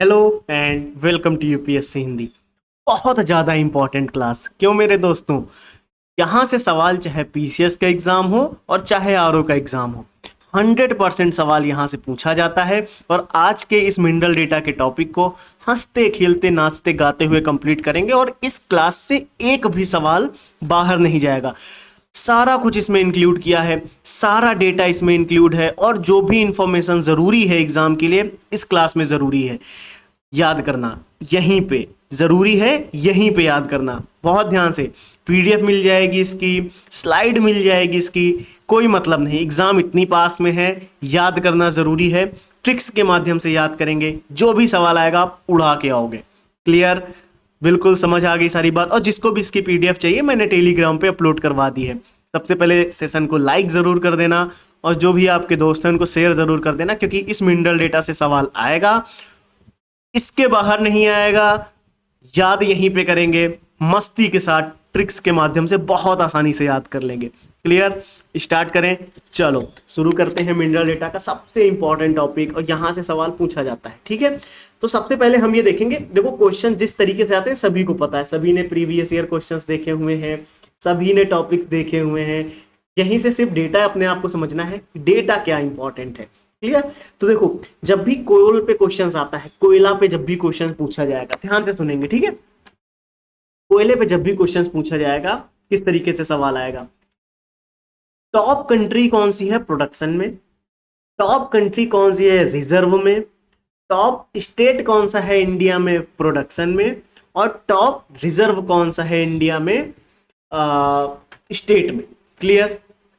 Hello and welcome to UPSC Hindi. बहुत ज़्यादा important class क्यों मेरे दोस्तों। यहाँ से सवाल चाहे पीसीएस का एग्ज़ाम हो और चाहे आरओ का एग्ज़ाम हो, 100% सवाल यहाँ से पूछा जाता है। और आज के इस मिनरल डेटा के टॉपिक को हंसते खेलते नाचते गाते हुए कंप्लीट करेंगे और इस क्लास से एक भी सवाल बाहर नहीं जाएगा। सारा कुछ इसमें इंक्लूड किया है, सारा डेटा इसमें इंक्लूड है और जो भी इंफॉर्मेशन ज़रूरी है एग्ज़ाम के लिए इस क्लास में ज़रूरी है। याद करना यहीं पे ज़रूरी है, यहीं पे याद करना बहुत ध्यान से। पीडीएफ मिल जाएगी इसकी, स्लाइड मिल जाएगी इसकी, कोई मतलब नहीं, एग्ज़ाम इतनी पास में है, याद करना ज़रूरी है। ट्रिक्स के माध्यम से याद करेंगे, जो भी सवाल आएगा आप उड़ा के आओगे। क्लियर? बिल्कुल समझ आ गई सारी बात। और जिसको भी इसकी पीडीएफ चाहिए मैंने टेलीग्राम पे अपलोड करवा दी है। सबसे पहले सेशन को लाइक ज़रूर कर देना और जो भी आपके दोस्त हैं उनको शेयर ज़रूर कर देना, क्योंकि इस मिनरल डेटा से सवाल आएगा, इसके बाहर नहीं आएगा। याद यहीं पे करेंगे, मस्ती के साथ ट्रिक्स के माध्यम से बहुत आसानी से याद कर लेंगे। क्लियर? स्टार्ट करें, चलो शुरू करते हैं मिनरल डेटा का सबसे इंपॉर्टेंट टॉपिक, और यहां से सवाल पूछा जाता है। ठीक है, तो सबसे पहले हम ये देखेंगे, देखो क्वेश्चन जिस तरीके से आते हैं सभी को पता है, सभी ने प्रीवियस ईयर क्वेश्चंस देखे हुए हैं, सभी ने टॉपिक्स देखे हुए हैं। यहीं से सिर्फ डेटा अपने आप को समझना है, डेटा क्या इंपॉर्टेंट है। क्लियर? तो देखो, जब भी कोयल पे क्वेश्चन आता है, कोयला पे जब भी क्वेश्चन पूछा जाएगा, ध्यान से सुनेंगे, ठीक है। कोयले पे जब भी क्वेश्चन पूछा जाएगा किस तरीके से सवाल आएगा। टॉप कंट्री कौन सी है प्रोडक्शन में, टॉप कंट्री कौन सी है रिजर्व में, टॉप स्टेट कौन सा है इंडिया में प्रोडक्शन में, और टॉप रिजर्व कौन सा है इंडिया में स्टेट में। क्लियर?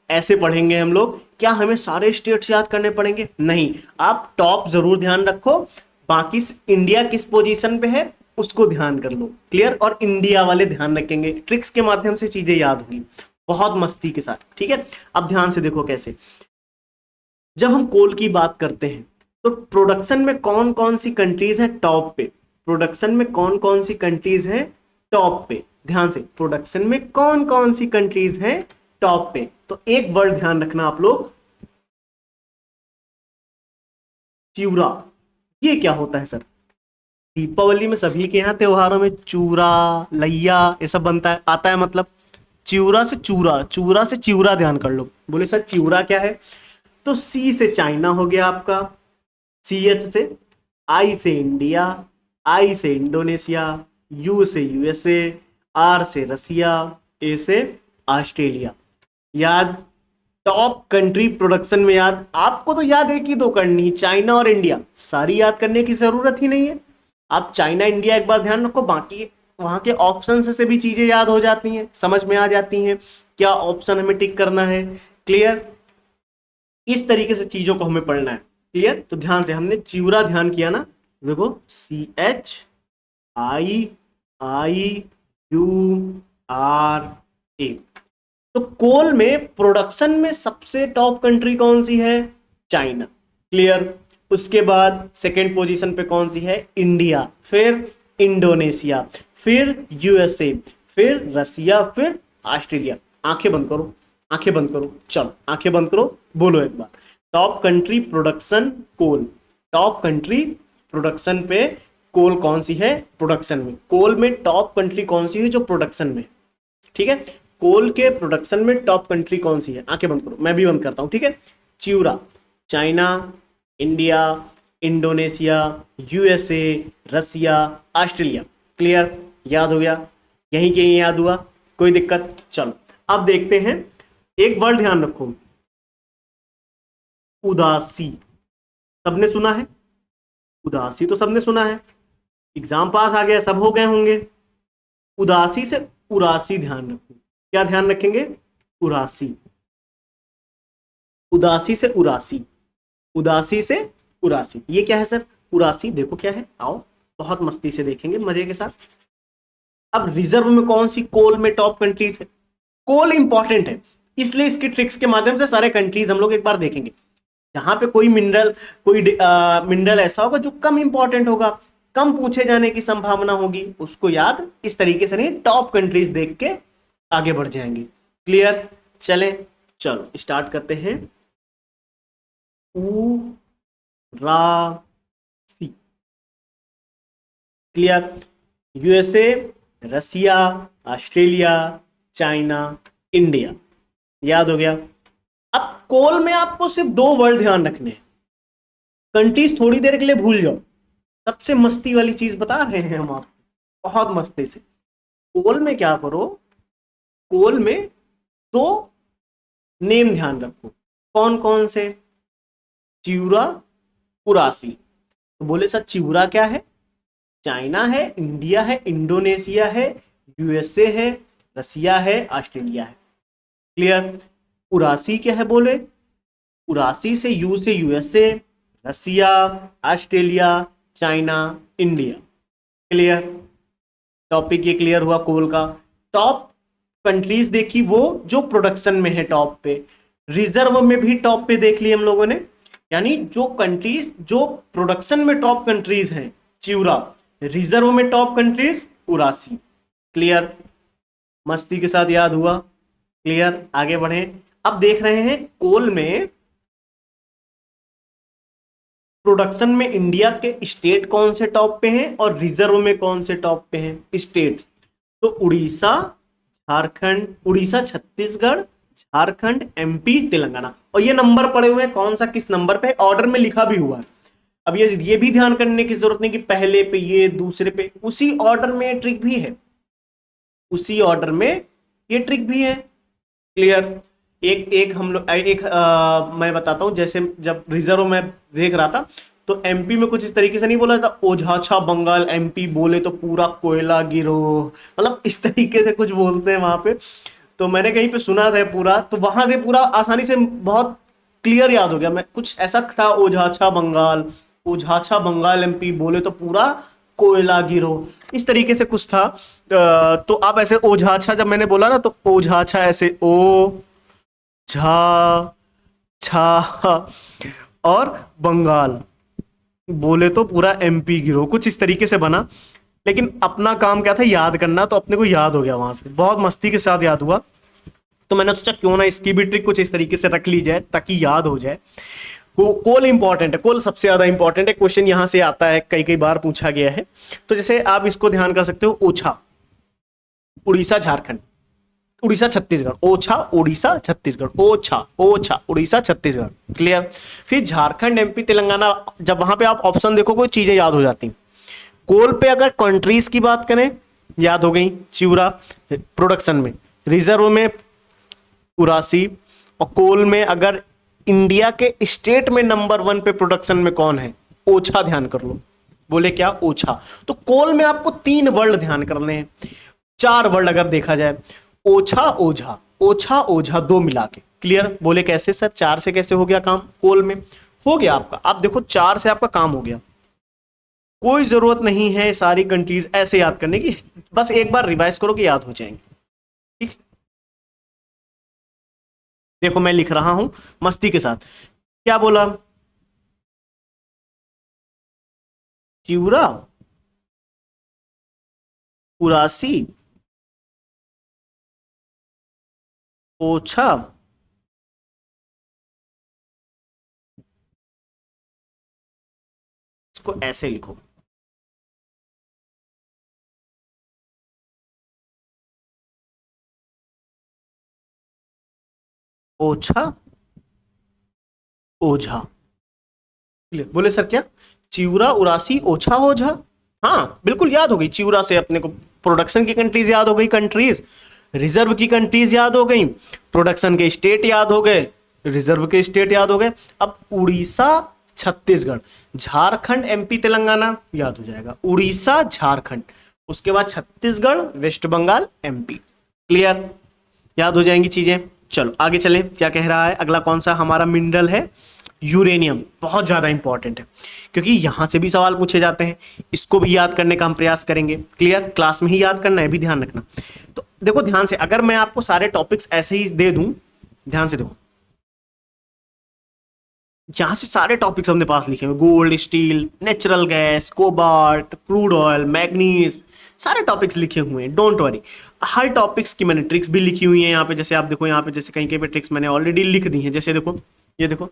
ऐसे पढ़ेंगे हम लोग। क्या हमें सारे स्टेट्स याद करने पड़ेंगे? नहीं, आप टॉप जरूर ध्यान रखो, बाकी इंडिया किस पोजीशन पे है उसको ध्यान कर लो। क्लियर? और इंडिया वाले ध्यान रखेंगे, ट्रिक्स के माध्यम से चीजें याद होंगी बहुत मस्ती के साथ। ठीक है, अब ध्यान से देखो कैसे। जब हम कोल की बात करते हैं तो प्रोडक्शन में कौन कौन सी कंट्रीज है टॉप पे, प्रोडक्शन में कौन कौन सी कंट्रीज है टॉप पे। ध्यान से, प्रोडक्शन में कौन कौन सी कंट्रीज है टॉप पे। तो एक वर्ड ध्यान रखना आप लोग, चिवरा। ये क्या होता है सर? दीपावली में सभी के यहाँ त्योहारों में चूरा लैया ये सब बनता है, आता है मतलब। चिवरा से चूरा, चूरा से चिवरा, ध्यान कर लो। बोले सर चिवरा क्या है? तो सी से चाइना हो गया आपका, सी एच से, आई से इंडिया, आई से इंडोनेशिया, यू से यूएसए, आर से रसिया, ए से ऑस्ट्रेलिया। याद? टॉप कंट्री प्रोडक्शन में याद आपको तो याद है कि दो करनी, चाइना और इंडिया, सारी याद करने की जरूरत ही नहीं है। आप चाइना इंडिया एक बार ध्यान रखो, बाकी वहां के ऑप्शन से भी चीजें याद हो जाती हैं, समझ में आ जाती हैं क्या ऑप्शन हमें टिक करना है। क्लियर? इस तरीके से चीजों को हमें पढ़ना है। क्लियर? तो ध्यान से, हमने चिवरा ध्यान किया ना, देखो CHIURA। तो कोल में प्रोडक्शन में सबसे टॉप कंट्री कौन सी है? चाइना। क्लियर? उसके बाद सेकेंड पोजीशन पे कौन सी है? इंडिया, फिर इंडोनेशिया, फिर यूएसए, फिर रसिया, फिर ऑस्ट्रेलिया। आंखें बंद करो, आंखें बंद करो, चलो आंखें बंद करो, बोलो एक बार। टॉप कंट्री प्रोडक्शन कोल, टॉप कंट्री प्रोडक्शन पे कोल कौन सी है प्रोडक्शन में, कोल में टॉप कंट्री कौन सी है जो प्रोडक्शन में। ठीक है, कोल के प्रोडक्शन में टॉप कंट्री कौन सी है? आंखें बंद करो, मैं भी बंद करता हूं। ठीक है, चिवरा, China, India, Indonesia, USA, Russia, Australia. Clear? याद हो गया? यहीं के यहीं याद हुआ? कोई दिक्कत? चलो अब देखते हैं, एक वर्ड ध्यान रखो, उदासी। सबने सुना है? उदासी तो सबने सुना है, एग्जाम पास आ गया, सब हो गए होंगे। उदासी से उरासी ध्यान रखो। क्या ध्यान रखेंगे? उरासी। उदासी से उरासी, उदासी से उरासी। ये क्या है सर? उरासी देखो क्या है, आओ बहुत मस्ती से देखेंगे मजे के साथ। अब रिजर्व में कौन सी कोल में टॉप कंट्रीज है? कोल इंपॉर्टेंट है, इसलिए इसकी ट्रिक्स के माध्यम से सारे कंट्रीज हम लोग एक बार देखेंगे। जहां पे कोई मिनरल, कोई मिनरल ऐसा होगा जो कम इंपॉर्टेंट होगा, कम पूछे जाने की संभावना होगी, उसको याद इस तरीके से नहीं, टॉप कंट्रीज देख के आगे बढ़ जाएंगे। क्लियर? चले, चलो स्टार्ट करते हैं। उ रा सी, clear. USA, Russia, Australia, China, India, याद हो गया। अब कोल में आपको सिर्फ दो वर्ड ध्यान रखने हैं, कंट्रीज थोड़ी देर के लिए भूल जाओ। सबसे मस्ती वाली चीज बता रहे हैं हम आपको, बहुत मस्ती से। कोल में क्या करो, कोल में दो नेम ध्यान रखो। कौन कौन से? चिउरा, कुरासी। तो बोले सर चिउरा क्या है? चाइना है, इंडिया है, इंडोनेशिया है, यूएसए है, रसिया है, ऑस्ट्रेलिया है। क्लियर। कुरासी क्या है? बोले कुरासी से यू से USA, Russia, Australia, China, India. Clear. Topic ये क्लियर हुआ कोल का। टॉप कंट्रीज देखी वो जो प्रोडक्शन में है टॉप पे, रिजर्व में भी टॉप पे देख लिए हम लोगों ने। यानी जो कंट्रीज जो प्रोडक्शन में टॉप कंट्रीज हैं चिउरा, रिजर्व में टॉप कंट्रीज उरासी। क्लियर। मस्ती के साथ याद हुआ। क्लियर। आगे बढ़े। अब देख रहे हैं कोल में प्रोडक्शन में इंडिया के स्टेट कौन से टॉप पे हैं और रिजर्व में कौन से टॉप पे हैं स्टेट्स। तो उड़ीसा, झारखंड, उड़ीसा, छत्तीसगढ़, झारखंड, एमपी, तेलंगाना। और ये नंबर पड़े हुए हैं कौन सा किस नंबर पे, ऑर्डर में लिखा भी हुआ है। अब ये भी ध्यान करने की जरूरत नहीं कि पहले पे ये दूसरे पे, उसी ऑर्डर में ट्रिक भी है, उसी ऑर्डर में ये ट्रिक भी है। क्लियर। एक हम लोग मैं बताता हूं, जैसे जब रिजर्व में देख रहा था तो एमपी में कुछ इस तरीके से नहीं बोला था, ओझाछा बंगाल एमपी बोले तो पूरा कोयला गिरो, मतलब इस तरीके से कुछ बोलते हैं वहां पे। तो मैंने कहीं पे सुना था पूरा, तो वहां से पूरा आसानी से बहुत क्लियर याद हो गया। मैं कुछ ऐसा था, ओझाछा बंगाल, ओझाछा बंगाल एमपी बोले तो पूरा कोयला गिरो, इस तरीके से कुछ था। तो आप ऐसे ओझाछा जब मैंने बोला ना, तो ओझाछा ऐसे ओ झा छा, और बंगाल बोले तो पूरा एमपी गिरो, कुछ इस तरीके से बना। लेकिन अपना काम क्या था, याद करना, तो अपने को याद हो गया वहां से, बहुत मस्ती के साथ याद हुआ। तो मैंने सोचा क्यों ना इसकी भी ट्रिक कुछ इस तरीके से रख ली जाए ताकि याद हो जाए। कोल इंपॉर्टेंट है, कोल सबसे ज्यादा इंपॉर्टेंट है, क्वेश्चन यहां से आता है, कई कई बार पूछा गया है। तो जैसे आप इसको ध्यान कर सकते हो, ओछा उड़ीसा झारखंड, उड़ीसा छत्तीसगढ़, ओछा उड़ीसा छत्तीसगढ़, ओछा ओछा उड़ीसा छत्तीसगढ़। क्लियर। फिर झारखंड, एमपी, तेलंगाना, जब वहां पे आप ऑप्शन देखो कोई चीजें याद हो जाती। कोल पे अगर कंट्रीज की बात करें, याद हो गई चिउरा प्रोडक्शन में, रिजर्व में उरासी, और कोल में अगर इंडिया के स्टेट में नंबर 1 पे प्रोडक्शन में कौन है, ओछा। ध्यान कर लो, बोले क्या, ओछा। तो कोल में आपको 3 वर्ड ध्यान करने हैं, 4 वर्ड अगर देखा जाए, ओछा ओझा, ओछा ओझा, 2 मिला के। क्लियर। बोले कैसे सर, 4 से कैसे हो गया काम, कोल में हो गया आपका। आप देखो 4 से आपका काम हो गया, कोई जरूरत नहीं है सारी कंट्रीज ऐसे याद करने की, बस एक बार रिवाइज करो कि याद हो जाएंगे। ठीक। देखो मैं लिख रहा हूं मस्ती के साथ, क्या बोला, चिउरा, उरासी, ओछा, इसको ऐसे लिखो, ओछा ओझा। बोले सर क्या, चिउरा, उरासी, ओछा ओझा। हाँ बिल्कुल याद हो गई, चिउरा से अपने को प्रोडक्शन की कंट्रीज याद हो गई, कंट्रीज रिजर्व की कंट्रीज याद हो गई, प्रोडक्शन के स्टेट याद हो गए, रिजर्व के स्टेट याद हो गए। अब उड़ीसा, छत्तीसगढ़, झारखंड, एमपी, तेलंगाना याद हो जाएगा, उड़ीसा, झारखंड, उसके बाद Chhattisgarh, west Bengal, MP. Clear. याद हो जाएंगी चीजें। चलो आगे चलें, क्या कह रहा है अगला, कौन सा हमारा मिनरल है, यूरेनियम। बहुत ज्यादा इंपॉर्टेंट है क्योंकि यहां से भी सवाल पूछे जाते हैं, इसको भी याद करने का हम प्रयास करेंगे। क्लियर। क्लास में ही याद करना है, भी ध्यान रखना। तो देखो ध्यान से, अगर मैं आपको सारे टॉपिक्स ऐसे ही दे दूं, ध्यान से देखो, यहां से सारे टॉपिक्स हमने पास लिखे हुए, gold, steel, natural gas, cobalt, crude oil, manganese, सारे टॉपिक्स लिखे हुए हैं। डोंट वरी, हर टॉपिक्स की मैंने ट्रिक्स भी लिखी हुई है यहाँ पे। जैसे आप देखो, यहाँ पे जैसे कहीं कहीं पे ट्रिक्स मैंने ऑलरेडी लिख दी हैं। जैसे देखो, ये देखो,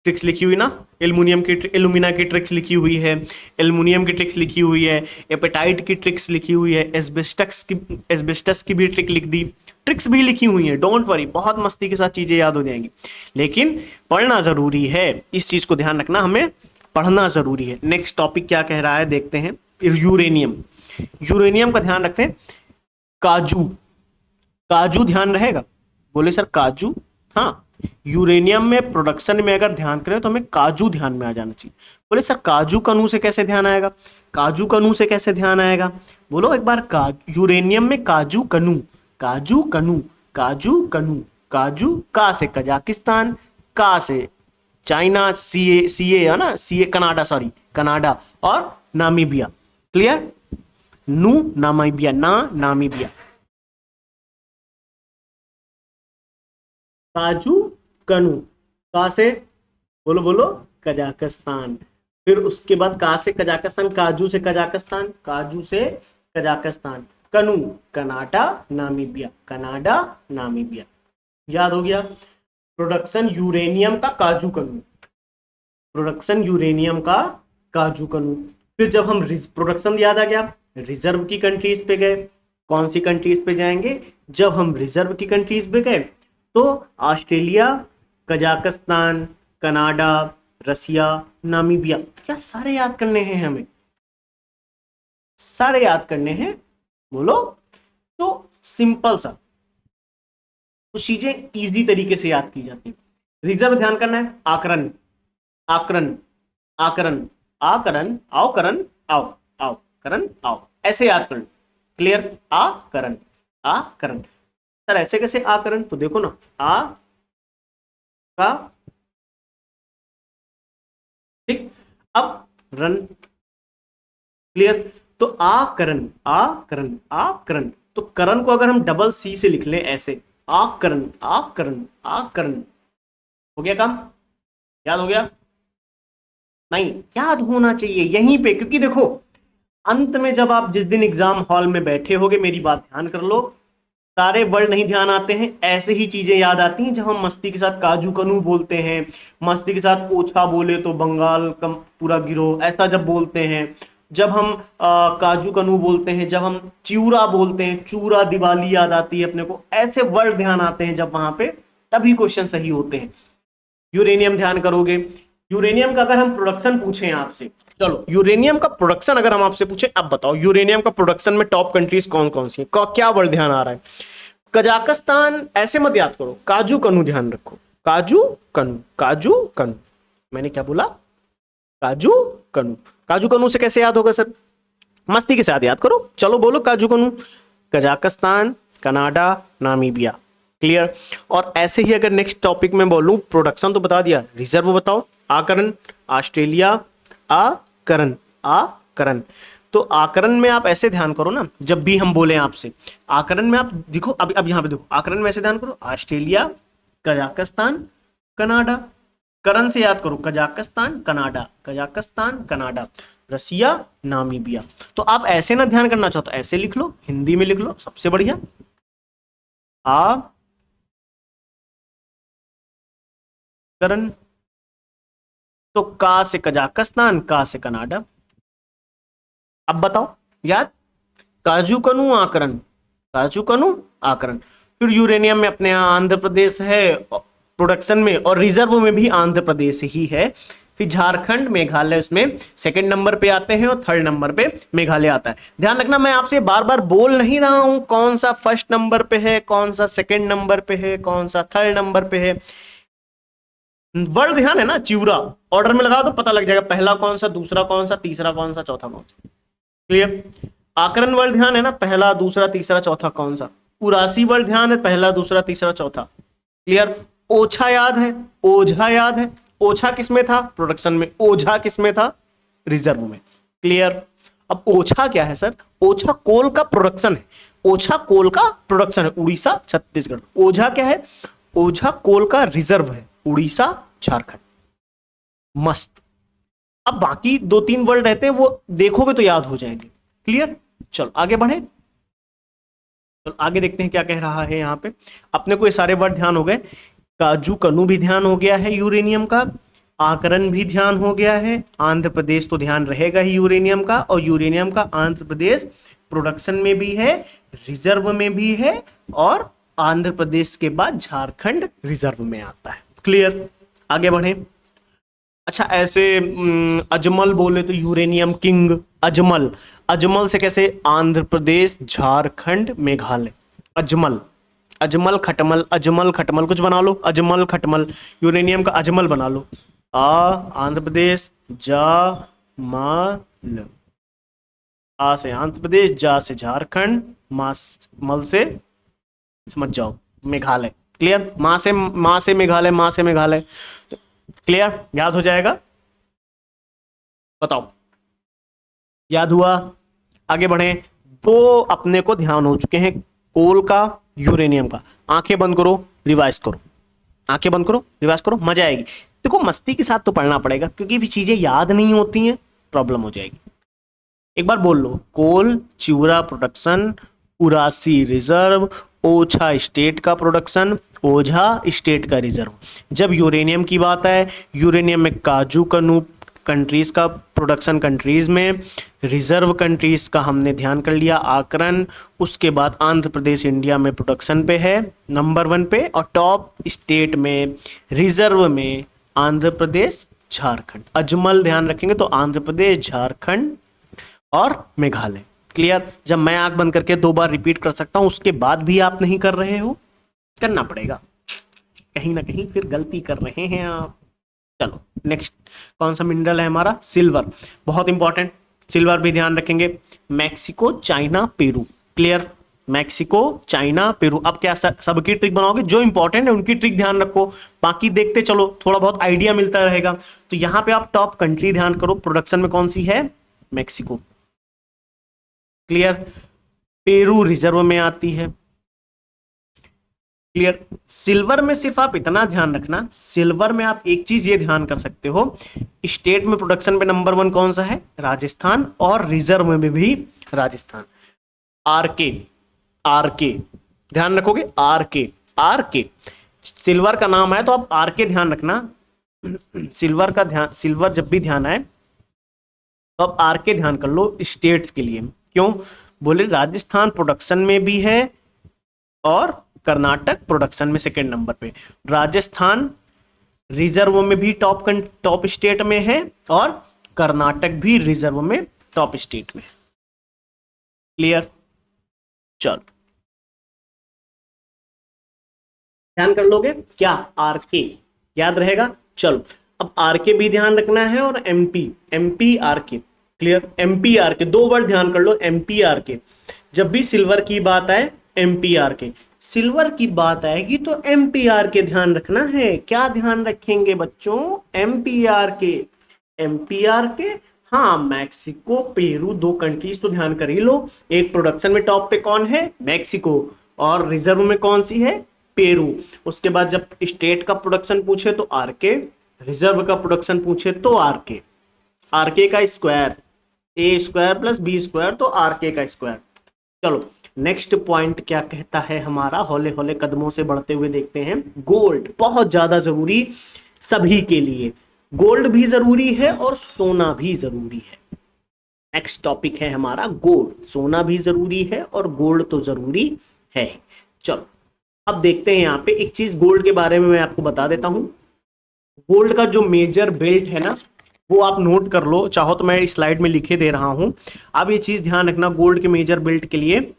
ट्रिक्स लिखी हुई ना, एल्यूमिना की ट्रिक्स लिखी हुई है, एल्युमिनियम की ट्रिक्स लिखी हुई है, एपेटाइट की ट्रिक्स लिखी हुई है, एस्बेस्टस की भी ट्रिक लिख दी, ट्रिक्स भी लिखी हुई है। डोंट वरी, बहुत मस्ती के साथ चीजें याद हो जाएंगी, लेकिन पढ़ना जरूरी है, इस चीज को ध्यान रखना, हमें पढ़ना जरूरी है। नेक्स्ट टॉपिक क्या कह रहा है देखते हैं, यूरेनियम। यूरेनियम का ध्यान रखते हैं। काजू, काजू ध्यान रहेगा, बोले सर काजू, हाँ यूरेनियम में प्रोडक्शन में अगर ध्यान करें तो हमें काजू ध्यान में आ जाना चाहिए। बोले सर काजू कनू से कैसे ध्यान आएगा, काजू कनू से कैसे ध्यान आएगा, बोलो एक बार, यूरेनियम में काजू कनू, काजू कनू, काजू कनू, काजू, का से कजाकिस्तान, का से चाइना, सीए है ना, सीए कनाडा, सॉरी कनाडा, और नामीबिया। क्लियर, नू नामीबिया, नामीबिया। काजू कनू, का से बोलो बोलो कजाकिस्तान, फिर उसके बाद का से कजाकिस्तान, काजू से कजाकिस्तान, काजू से कजाकिस्तान, कनू कनाडा नामीबिया, कनाडा नामीबिया। याद हो गया। प्रोडक्शन यूरेनियम का काजू कनू, प्रोडक्शन यूरेनियम का काजू कनू। फिर जब हम प्रोडक्शन याद आ गया, रिजर्व की कंट्रीज पे गए। कौन सी कंट्रीज पे जाएंगे, जब हम रिजर्व की कंट्रीज पे गए तो ऑस्ट्रेलिया, कजाकिस्तान, कनाडा, रसिया, नामीबिया। क्या सारे याद करने हैं हमें, सारे याद करने हैं, बोलो। तो सिंपल सा कुछ चीजें इजी तरीके से याद की जाती है। रिजर्व ध्यान करना है, आकरण, आकरण, आकरण, आकरण, आओ करण, आओ, आओ करण, आओ, ऐसे याद करना। क्लियर, आकरण, आकरण। सर ऐसे कैसे आकरण, तो देखो ना, आ का, ठीक, अब रन। क्लियर, तो आकरण, आकरण, आकरण। तो करण को अगर हम डबल सी से लिख लें ऐसे, आकरण, आकरण, आकरण, हो गया काम, याद हो गया? नहीं, याद होना चाहिए यहीं पे, क्योंकि देखो अंत में जब आप जिस दिन एग्जाम हॉल में बैठे होगे, मेरी बात ध्यान कर लो, सारे वर्ड नहीं ध्यान आते हैं, ऐसे ही चीजें याद आती हैं जब हम मस्ती के साथ काजू कनू बोलते हैं, मस्ती के साथ ओछा बोले तो बंगाल का पूरा गिरोह, ऐसा जब बोलते हैं, जब हम काजू कनू बोलते हैं, जब हम चिूरा बोलते हैं, चूरा दिवाली याद आती है अपने को, ऐसे वर्ड ध्यान आते हैं जब वहां पे, तभी क्वेश्चन सही होते हैं। यूरेनियम ध्यान करोगे, यूरेनियम का अगर हम प्रोडक्शन पूछें आपसे, चलो यूरेनियम का प्रोडक्शन अगर हम आपसे पूछे, अब बताओ यूरेनियम का प्रोडक्शन में टॉप कंट्रीज कौन कौन सी है, क्या वर्ड ध्यान आ रहा है? कजाकिस्तान ऐसे मत याद करो, काजू कनू ध्यान रखो, काजू कनू, काजू कनू। मैंने क्या बोला? काजू कनू। काजू कनू से कैसे याद होगा सर? मस्ती के साथ याद करो, चलो बोलो काजू कनू। Kazakhstan, Canada, Namibia. क्लियर। और ऐसे ही अगर नेक्स्ट टॉपिक में बोलूं, प्रोडक्शन तो बता दिया, रिजर्व बताओ, आकरण, ऑस्ट्रेलिया, आकरण, आकरण। तो आकरण में आप ऐसे ध्यान करो ना, जब भी हम बोले आपसे आकरण में, आप देखो अब यहां पे देखो, आकरण में ऐसे ध्यान करो, ऑस्ट्रेलिया, कजाकिस्तान, कनाडा। करण से याद करो, कजाकिस्तान, कनाडा, कजाकिस्तान, कनाडा, रसिया, नामीबिया। तो आप ऐसे ना ध्यान करना चाहो तो ऐसे लिख लो, हिंदी में लिख लो, सबसे बढ़िया। करण, तो का से कजाकिस्तान, का से कनाडा। अब बताओ याद, काजू कनू, आकरण, काजू कनू, आकरण। फिर यूरेनियम में अपने यहां आंध्र प्रदेश है प्रोडक्शन में, और रिजर्व में भी आंध्र प्रदेश ही है। फिर झारखंड, मेघालय उसमें सेकंड नंबर पे आते हैं, और थर्ड नंबर पे मेघालय आता है। ध्यान रखना, मैं आपसे बार बार बोल नहीं रहा हूं कौन सा फर्स्ट नंबर पे है, कौन सा सेकंड नंबर पे है, कौन सा थर्ड नंबर पे है। वर्ड ध्यान है ना, चिवरा ऑर्डर में लगाओ तो पता लग जाएगा, पहला कौन सा, दूसरा कौन सा, तीसरा कौन सा, चौथा कौन सा। क्लियर। आकरण वर्ड ध्यान है ना, पहला, दूसरा, तीसरा, चौथा कौन सा। उरासी वर्ड ध्यान है, पहला, दूसरा, तीसरा, चौथा। क्लियर। ओछा याद है, ओझा याद है। ओछा किसमें था? प्रोडक्शन में। ओझा किसमें था? रिजर्व में। क्लियर। अब ओछा क्या है सर? ओछा कोल का प्रोडक्शन है, ओछा कोल का प्रोडक्शन है, उड़ीसा, छत्तीसगढ़। ओझा क्या है? ओझा कोल का रिजर्व है, उड़ीसा, झारखंड। मस्त। अब बाकी दो तीन वर्ड रहते हैं, वो देखोगे तो याद हो जाएंगे। क्लियर। चलो आगे बढ़े, चलो आगे देखते हैं क्या कह रहा है यहाँ पे। अपने को ये सारे वर्ड ध्यान हो गए, काजू कनू भी ध्यान हो गया है यूरेनियम का, आकरन भी ध्यान हो गया है, आंध्र प्रदेश तो ध्यान रहेगा ही यूरेनियम का, और यूरेनियम का आंध्र प्रदेश प्रोडक्शन में भी है, रिजर्व में भी है, और आंध्र प्रदेश के बाद झारखंड रिजर्व में आता है। क्लियर, आगे बढ़े। अच्छा, ऐसे अजमल बोले तो यूरेनियम किंग अजमल, अजमल से कैसे, आंध्र प्रदेश, झारखंड, मेघालय। अजमल, अजमल खटमल, अजमल खटमल कुछ बना लो, अजमल खटमल, यूरेनियम का अजमल बना लो। आंध्र प्रदेश, जा मल, आ से आंध्र प्रदेश, जा से झारखंड, मल से समझ जाओ मेघालय। क्लियर, माँ से मेघालय, माँ से मेघालय। क्लियर, याद हो जाएगा, बताओ याद हुआ। आगे बढ़े। दो अपने को ध्यान हो चुके हैं, कोल का, यूरेनियम का। आंखें बंद करो, रिवाइज करो, आंखें बंद करो, रिवाइज करो, मजा आएगी। देखो मस्ती के साथ तो पढ़ना पड़ेगा, क्योंकि भी चीजें याद नहीं होती हैं प्रॉब्लम हो जाएगी। एक बार बोल लो, कोल चिउरा प्रोडक्शन, उरासी रिजर्व, ओछा स्टेट का प्रोडक्शन, ओझा स्टेट का रिजर्व। जब यूरेनियम की बात है, यूरेनियम में काजू कनू कंट्रीज का प्रोडक्शन कंट्रीज में, रिजर्व कंट्रीज का हमने ध्यान कर लिया आकरन, उसके बाद आंध्र प्रदेश इंडिया में प्रोडक्शन पे है नंबर 1 पे, और टॉप स्टेट में रिजर्व में आंध्र प्रदेश, झारखंड। अजमल ध्यान रखेंगे तो आंध्र प्रदेश, झारखंड और मेघालय। क्लियर, जब मैं आंख बंद करके 2 बार रिपीट कर सकता हूं, उसके बाद भी आप नहीं कर रहे हो, करना पड़ेगा, कहीं ना कहीं फिर गलती कर रहे हैं आप। चलो नेक्स्ट, कौन सा मिनरल है हमारा, सिल्वर, बहुत इंपॉर्टेंट, सिल्वर भी ध्यान रखेंगे। Mexico, China, Peru. Clear, Mexico, China, Peru. अब क्या सबकी ट्रिक बनाओगे, जो इंपॉर्टेंट है उनकी ट्रिक ध्यान रखो, बाकी देखते चलो, थोड़ा बहुत आइडिया मिलता रहेगा। तो यहां पे आप टॉप कंट्री ध्यान करो, प्रोडक्शन में कौन सी है, मैक्सिको। क्लियर, पेरू रिजर्व में आती है। क्लियर, सिल्वर में सिर्फ आप इतना ध्यान रखना, सिल्वर में आप एक चीज ये ध्यान कर सकते हो, स्टेट में प्रोडक्शन पे नंबर 1 कौन सा है, राजस्थान, और रिजर्व में भी राजस्थान। आरके, आरके ध्यान रखोगे, आरके, आरके सिल्वर का नाम है तो आप आरके ध्यान रखना। सिल्वर का ध्यान, सिल्वर जब भी ध्यान आए तो आप आरके ध्यान कर लो स्टेट्स के लिए। क्यों बोले, राजस्थान प्रोडक्शन में भी है और कर्नाटक प्रोडक्शन में सेकंड नंबर पे, राजस्थान रिजर्व में भी टॉप स्टेट में है, और कर्नाटक भी रिजर्व में टॉप स्टेट में। क्लियर, चलो ध्यान कर लोगे क्या, आरके याद रहेगा। चलो अब आरके भी ध्यान रखना है, और MP, MP RK. Clear, MP RK, 2 word ध्यान कर लो, एमपी आरके। जब भी सिल्वर की बात आए, एमपी आरके, सिल्वर की बात आएगी तो एमपीआर के ध्यान रखना है। क्या ध्यान रखेंगे बच्चों, एमपीआर के, एमपीआर के। हाँ, मैक्सिको, पेरू 2 कंट्रीज तो ध्यान कर ही लो। एक प्रोडक्शन में टॉप पे कौन है, मैक्सिको, और रिजर्व में कौन सी है, पेरू। उसके बाद जब स्टेट का प्रोडक्शन पूछे तो आरके, रिजर्व का प्रोडक्शन पूछे तो आरके। आरके का स्क्वायर, ए स्क्वायर प्लस बी स्क्वायर, तो आरके का स्क्वायर। चलो नेक्स्ट पॉइंट क्या कहता है हमारा, हौले हौले कदमों से बढ़ते हुए देखते हैं। गोल्ड बहुत ज्यादा जरूरी सभी के लिए, गोल्ड भी जरूरी है और सोना भी जरूरी है। नेक्स्ट टॉपिक है हमारा गोल्ड, सोना भी जरूरी है और गोल्ड तो जरूरी है। चलो अब देखते हैं यहाँ पे एक चीज गोल्ड के बारे में मैं आपको बता देता हूं। गोल्ड का जो मेजर बेल्ट है ना, वो आप नोट कर लो, चाहो तो मैं इस स्लाइड में लिखे दे रहा हूं। अब ये चीज ध्यान रखना, गोल्ड के मेजर बेल्ट के लिए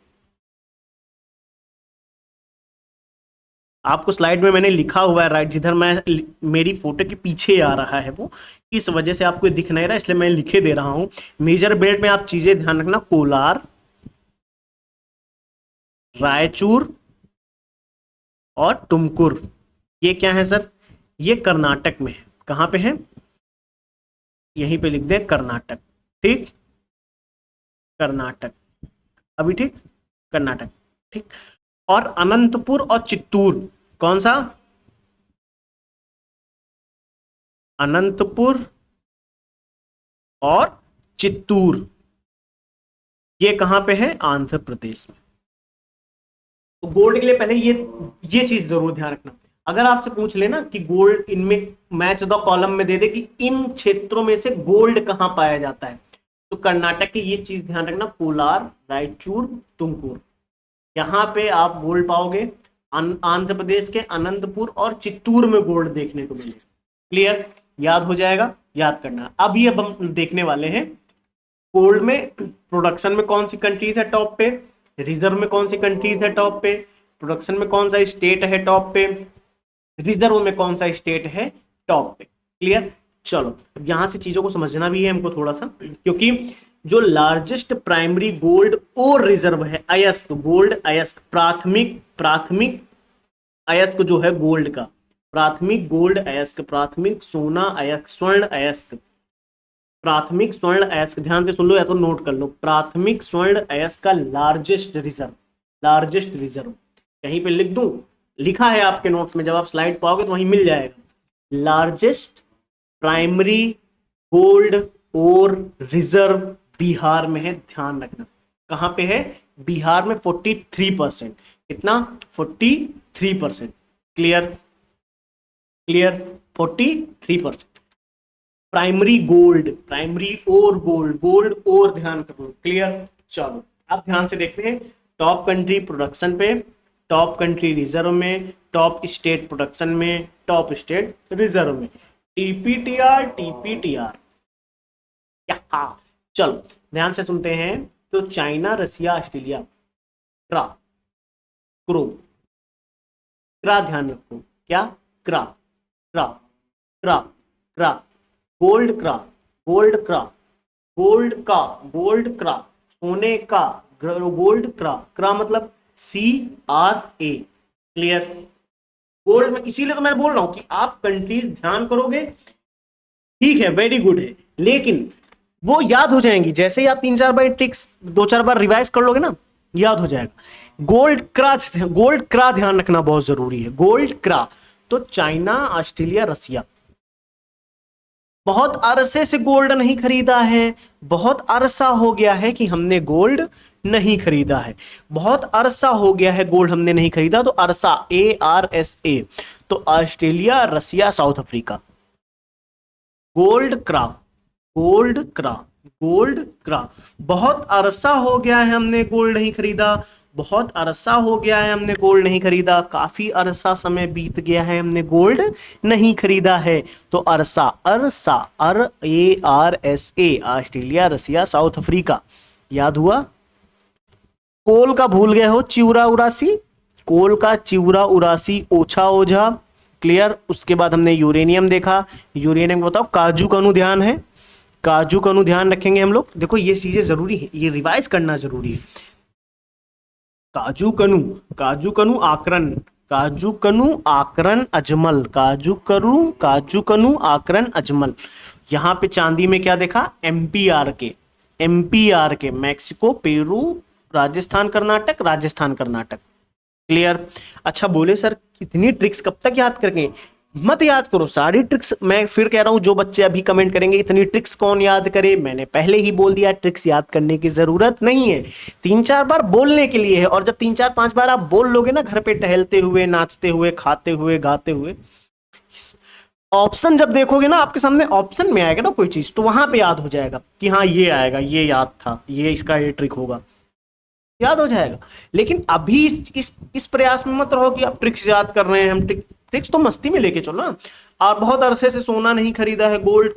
आपको स्लाइड में मैंने लिखा हुआ है राइट, जिधर मैं मेरी फोटो के पीछे आ रहा है वो, इस वजह से आपको दिख नहीं रहा, इसलिए मैं लिखे दे रहा हूं। मेजर बेल्ट में आप चीजें ध्यान रखना, कोलार, रायचूर और तुमकुर। ये क्या है सर, ये कर्नाटक में है। कहां पे है, यहीं पे लिख दे कर्नाटक। ठीक, कर्नाटक, अभी ठीक, कर्नाटक। ठीक, और अनंतपुर और चित्तूर, कौन सा, अनंतपुर और चित्तूर, ये कहां पे है, आंध्र प्रदेश में। तो गोल्ड के लिए पहले ये चीज जरूर ध्यान रखना। अगर आपसे पूछ लेना कि गोल्ड इनमें मैच द कॉलम में दे दे कि इन क्षेत्रों में से गोल्ड कहां पाया जाता है, तो कर्नाटक की ये चीज ध्यान रखना, कोलार, रायचूर, तुमकुर, यहाँ पे आप गोल्ड पाओगे। आंध्र प्रदेश के अनंतपुर और चित्तूर में गोल्ड देखने को मिलेगा। क्लियर, याद हो जाएगा, याद करना। अब ये हम देखने वाले हैं गोल्ड में प्रोडक्शन में कौन सी कंट्रीज है टॉप पे, रिजर्व में कौन सी कंट्रीज है टॉप पे, प्रोडक्शन में कौन सा स्टेट है टॉप पे, रिजर्व में कौन सा स्टेट है टॉप पे। क्लियर, चलो अब यहां से चीजों को समझना भी है हमको थोड़ा सा, क्योंकि जो लार्जेस्ट प्राइमरी गोल्ड और रिजर्व है अयस्क, गोल्ड अयस्क, प्राथमिक अयस्क जो है गोल्ड का, प्राथमिक गोल्ड अयस्क, प्राथमिक सोना अयस्क, स्वर्ण अयस्क, प्राथमिक स्वर्ण अयस्क, ध्यान से सुन लो या तो नोट कर लो, प्राथमिक स्वर्ण अयस्क का लार्जेस्ट रिजर्व कहीं पे लिख दूं, लिखा है आपके नोट्स में, जब आप स्लाइड पाओगे तो वहीं मिल जाएगा। लार्जेस्ट प्राइमरी गोल्ड और रिजर्व बिहार में है, ध्यान रखना। कहां पे है? बिहार में 43%। कितना? 43%। क्लियर, 43%। प्राइमरी गोल्ड, प्राइमरी और गोल्ड और ध्यान करो। क्लियर, चलो अब ध्यान से देखते हैं टॉप कंट्री प्रोडक्शन पे, टॉप कंट्री रिजर्व में, टॉप स्टेट प्रोडक्शन में, टॉप स्टेट रिजर्व में, टीपीटीआर। चलो ध्यान से सुनते हैं। तो चाइना, रसिया, ऑस्ट्रेलिया, क्रा ध्यान रखो, क्या? क्रा, गोल्ड क्रा, सोने का गोल्ड क्रा मतलब CRA। क्लियर, गोल्ड में, इसीलिए तो मैं बोल रहा हूं कि आप कंट्रीज ध्यान करोगे, ठीक है, वेरी गुड है, लेकिन वो याद हो जाएंगी जैसे ही आप 3-4 बार ट्रिक्स 2-4 बार रिवाइज कर लोगे ना, याद हो जाएगा। गोल्ड क्रा ध्यान रखना बहुत जरूरी है। गोल्ड क्रा, तो चाइना, ऑस्ट्रेलिया, रसिया, बहुत अरसे से गोल्ड नहीं खरीदा है, बहुत अरसा हो गया है कि हमने गोल्ड नहीं खरीदा है, बहुत अरसा हो गया है गोल्ड हमने नहीं खरीदा, तो अरसा, ARSA, तो ऑस्ट्रेलिया, रसिया, साउथ अफ्रीका। गोल्ड क्रा, बहुत अरसा हो गया है हमने गोल्ड नहीं खरीदा, बहुत अरसा हो गया है हमने गोल्ड नहीं खरीदा, काफी अरसा समय बीत गया है हमने गोल्ड नहीं खरीदा है, तो अरसा, ARSA, ऑस्ट्रेलिया, रसिया, साउथ अफ्रीका। याद हुआ? कोल का भूल गए हो, चिउरा उरासी, कोल का चिउरा उरासी, ओछा ओझा। क्लियर, उसके बाद हमने यूरेनियम देखा, यूरेनियम को बताओ, काजू कानू ध्यान है, काजू कानू ध्यान रखेंगे हम लोग। देखो ये चीजें जरूरी है, ये रिवाइज करना जरूरी है। काजू कनू आकरन अजमल, काजू कनू आकरन अजमल। यहां पे चांदी में क्या देखा? एमपीआर के, Mexico, Peru, Rajasthan Karnataka. Clear. अच्छा बोले सर कितनी ट्रिक्स कब तक याद करेंगे? मत याद करो सारी ट्रिक्स। मैं फिर कह रहा हूं, जो बच्चे अभी कमेंट करेंगे इतनी ट्रिक्स कौन याद करे, मैंने पहले ही बोल दिया ट्रिक्स याद करने की जरूरत नहीं है, 3-4 बार बोलने के लिए है। और जब 3-4-5 बार आप बोल लोगे ना, घर पे टहलते हुए, नाचते हुए, खाते हुए, गाते हुए, ऑप्शन जब देखोगे ना आपके सामने, ऑप्शन में आएगा ना कोई चीज, तो वहां पे याद हो जाएगा कि हाँ ये आएगा, ये याद था, ये इसका ये ट्रिक होगा, याद हो जाएगा। लेकिन अभी इस प्रयास में मत रहो कि आप ट्रिक्स याद कर रहे हैं। हम ट्रिक्स तो मस्ती में लेके चलो ना। और बहुत अरसे से सोना नहीं खरीदा है, गोल्ड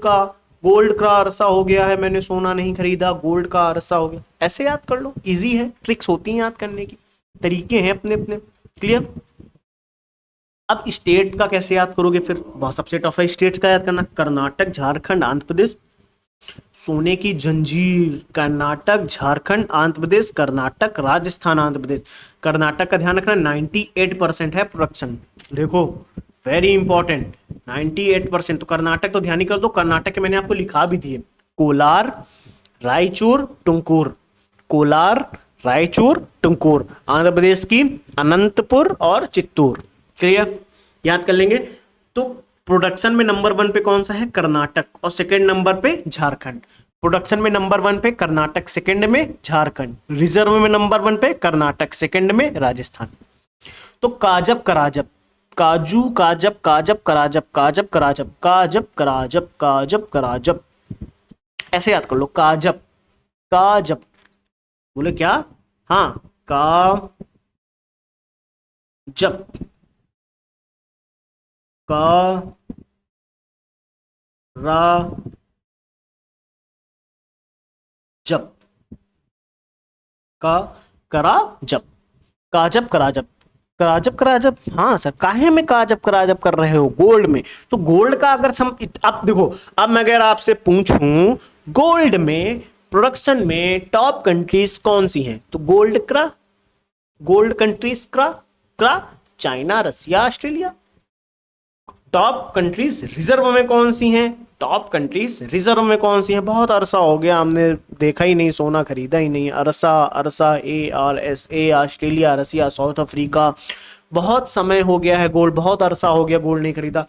का अरसा हो गया है, मैंने सोना नहीं खरीदा, गोल्ड का अरसा हो गया, ऐसे याद कर लो, इजी है। ट्रिक्स होती हैं याद करने की, तरीके हैं अपने अपने। क्लियर। अब स्टेट का कैसे याद करोगे? फिर बहुत सबसे टफ है स्टेट्स का याद करना। कर्नाटक, झारखंड, आंध्र प्रदेश, सोने की जंजीर, कर्नाटक, झारखंड, आंध्र प्रदेश, कर्नाटक, राजस्थान, आंध्र प्रदेश। कर्नाटक का ध्यान रखना 98% है प्रोडक्शन। देखो वेरी इंपॉर्टेंट, 98%। तो कर्नाटक तो ध्यान ही कर दो। कर्नाटक के मैंने आपको लिखा भी दिए, कोलार, रायचूर, टुमकुर। आंध्र प्रदेश की अनंतपुर और चित्तूर। क्लियर, याद कर लेंगे। तो प्रोडक्शन में नंबर 1 पे कौन सा है? कर्नाटक, और सेकंड नंबर पे झारखंड। प्रोडक्शन में नंबर 1 पे कर्नाटक, सेकंड में झारखंड। रिजर्व में नंबर 1 पे कर्नाटक, सेकंड में राजस्थान। तो काजब काजू, काजब, काजब, कराजब, काजब, कराजब, काजब, कराजब, काजब, कराजब, ऐसे याद कर लो। काजब, काजब, बोले क्या? हाँ, का जब, का रा जब, का करा जब, काजब, कराजब, कराजब, कराजब। हाँ सर, काहे में काजब कराजब कर रहे हो? गोल्ड में। तो गोल्ड का अगर हम अब देखो, अब मैं अगर आपसे पूछूं गोल्ड में प्रोडक्शन में टॉप कंट्रीज कौन सी हैं, तो गोल्ड कंट्रीज क्रा चाइना, रसिया, ऑस्ट्रेलिया। टॉप कंट्रीज रिजर्व में कौन सी हैं? टॉप कंट्रीज रिजर्व में कौन सी हैं? बहुत अरसा हो गया हमने देखा ही नहीं, सोना खरीदा ही नहीं। अरसा, अरसा, ARSA, ऑस्ट्रेलिया, रसिया, साउथ अफ्रीका। बहुत समय हो गया है, गोल्ड बहुत अरसा हो गया गोल्ड नहीं खरीदा।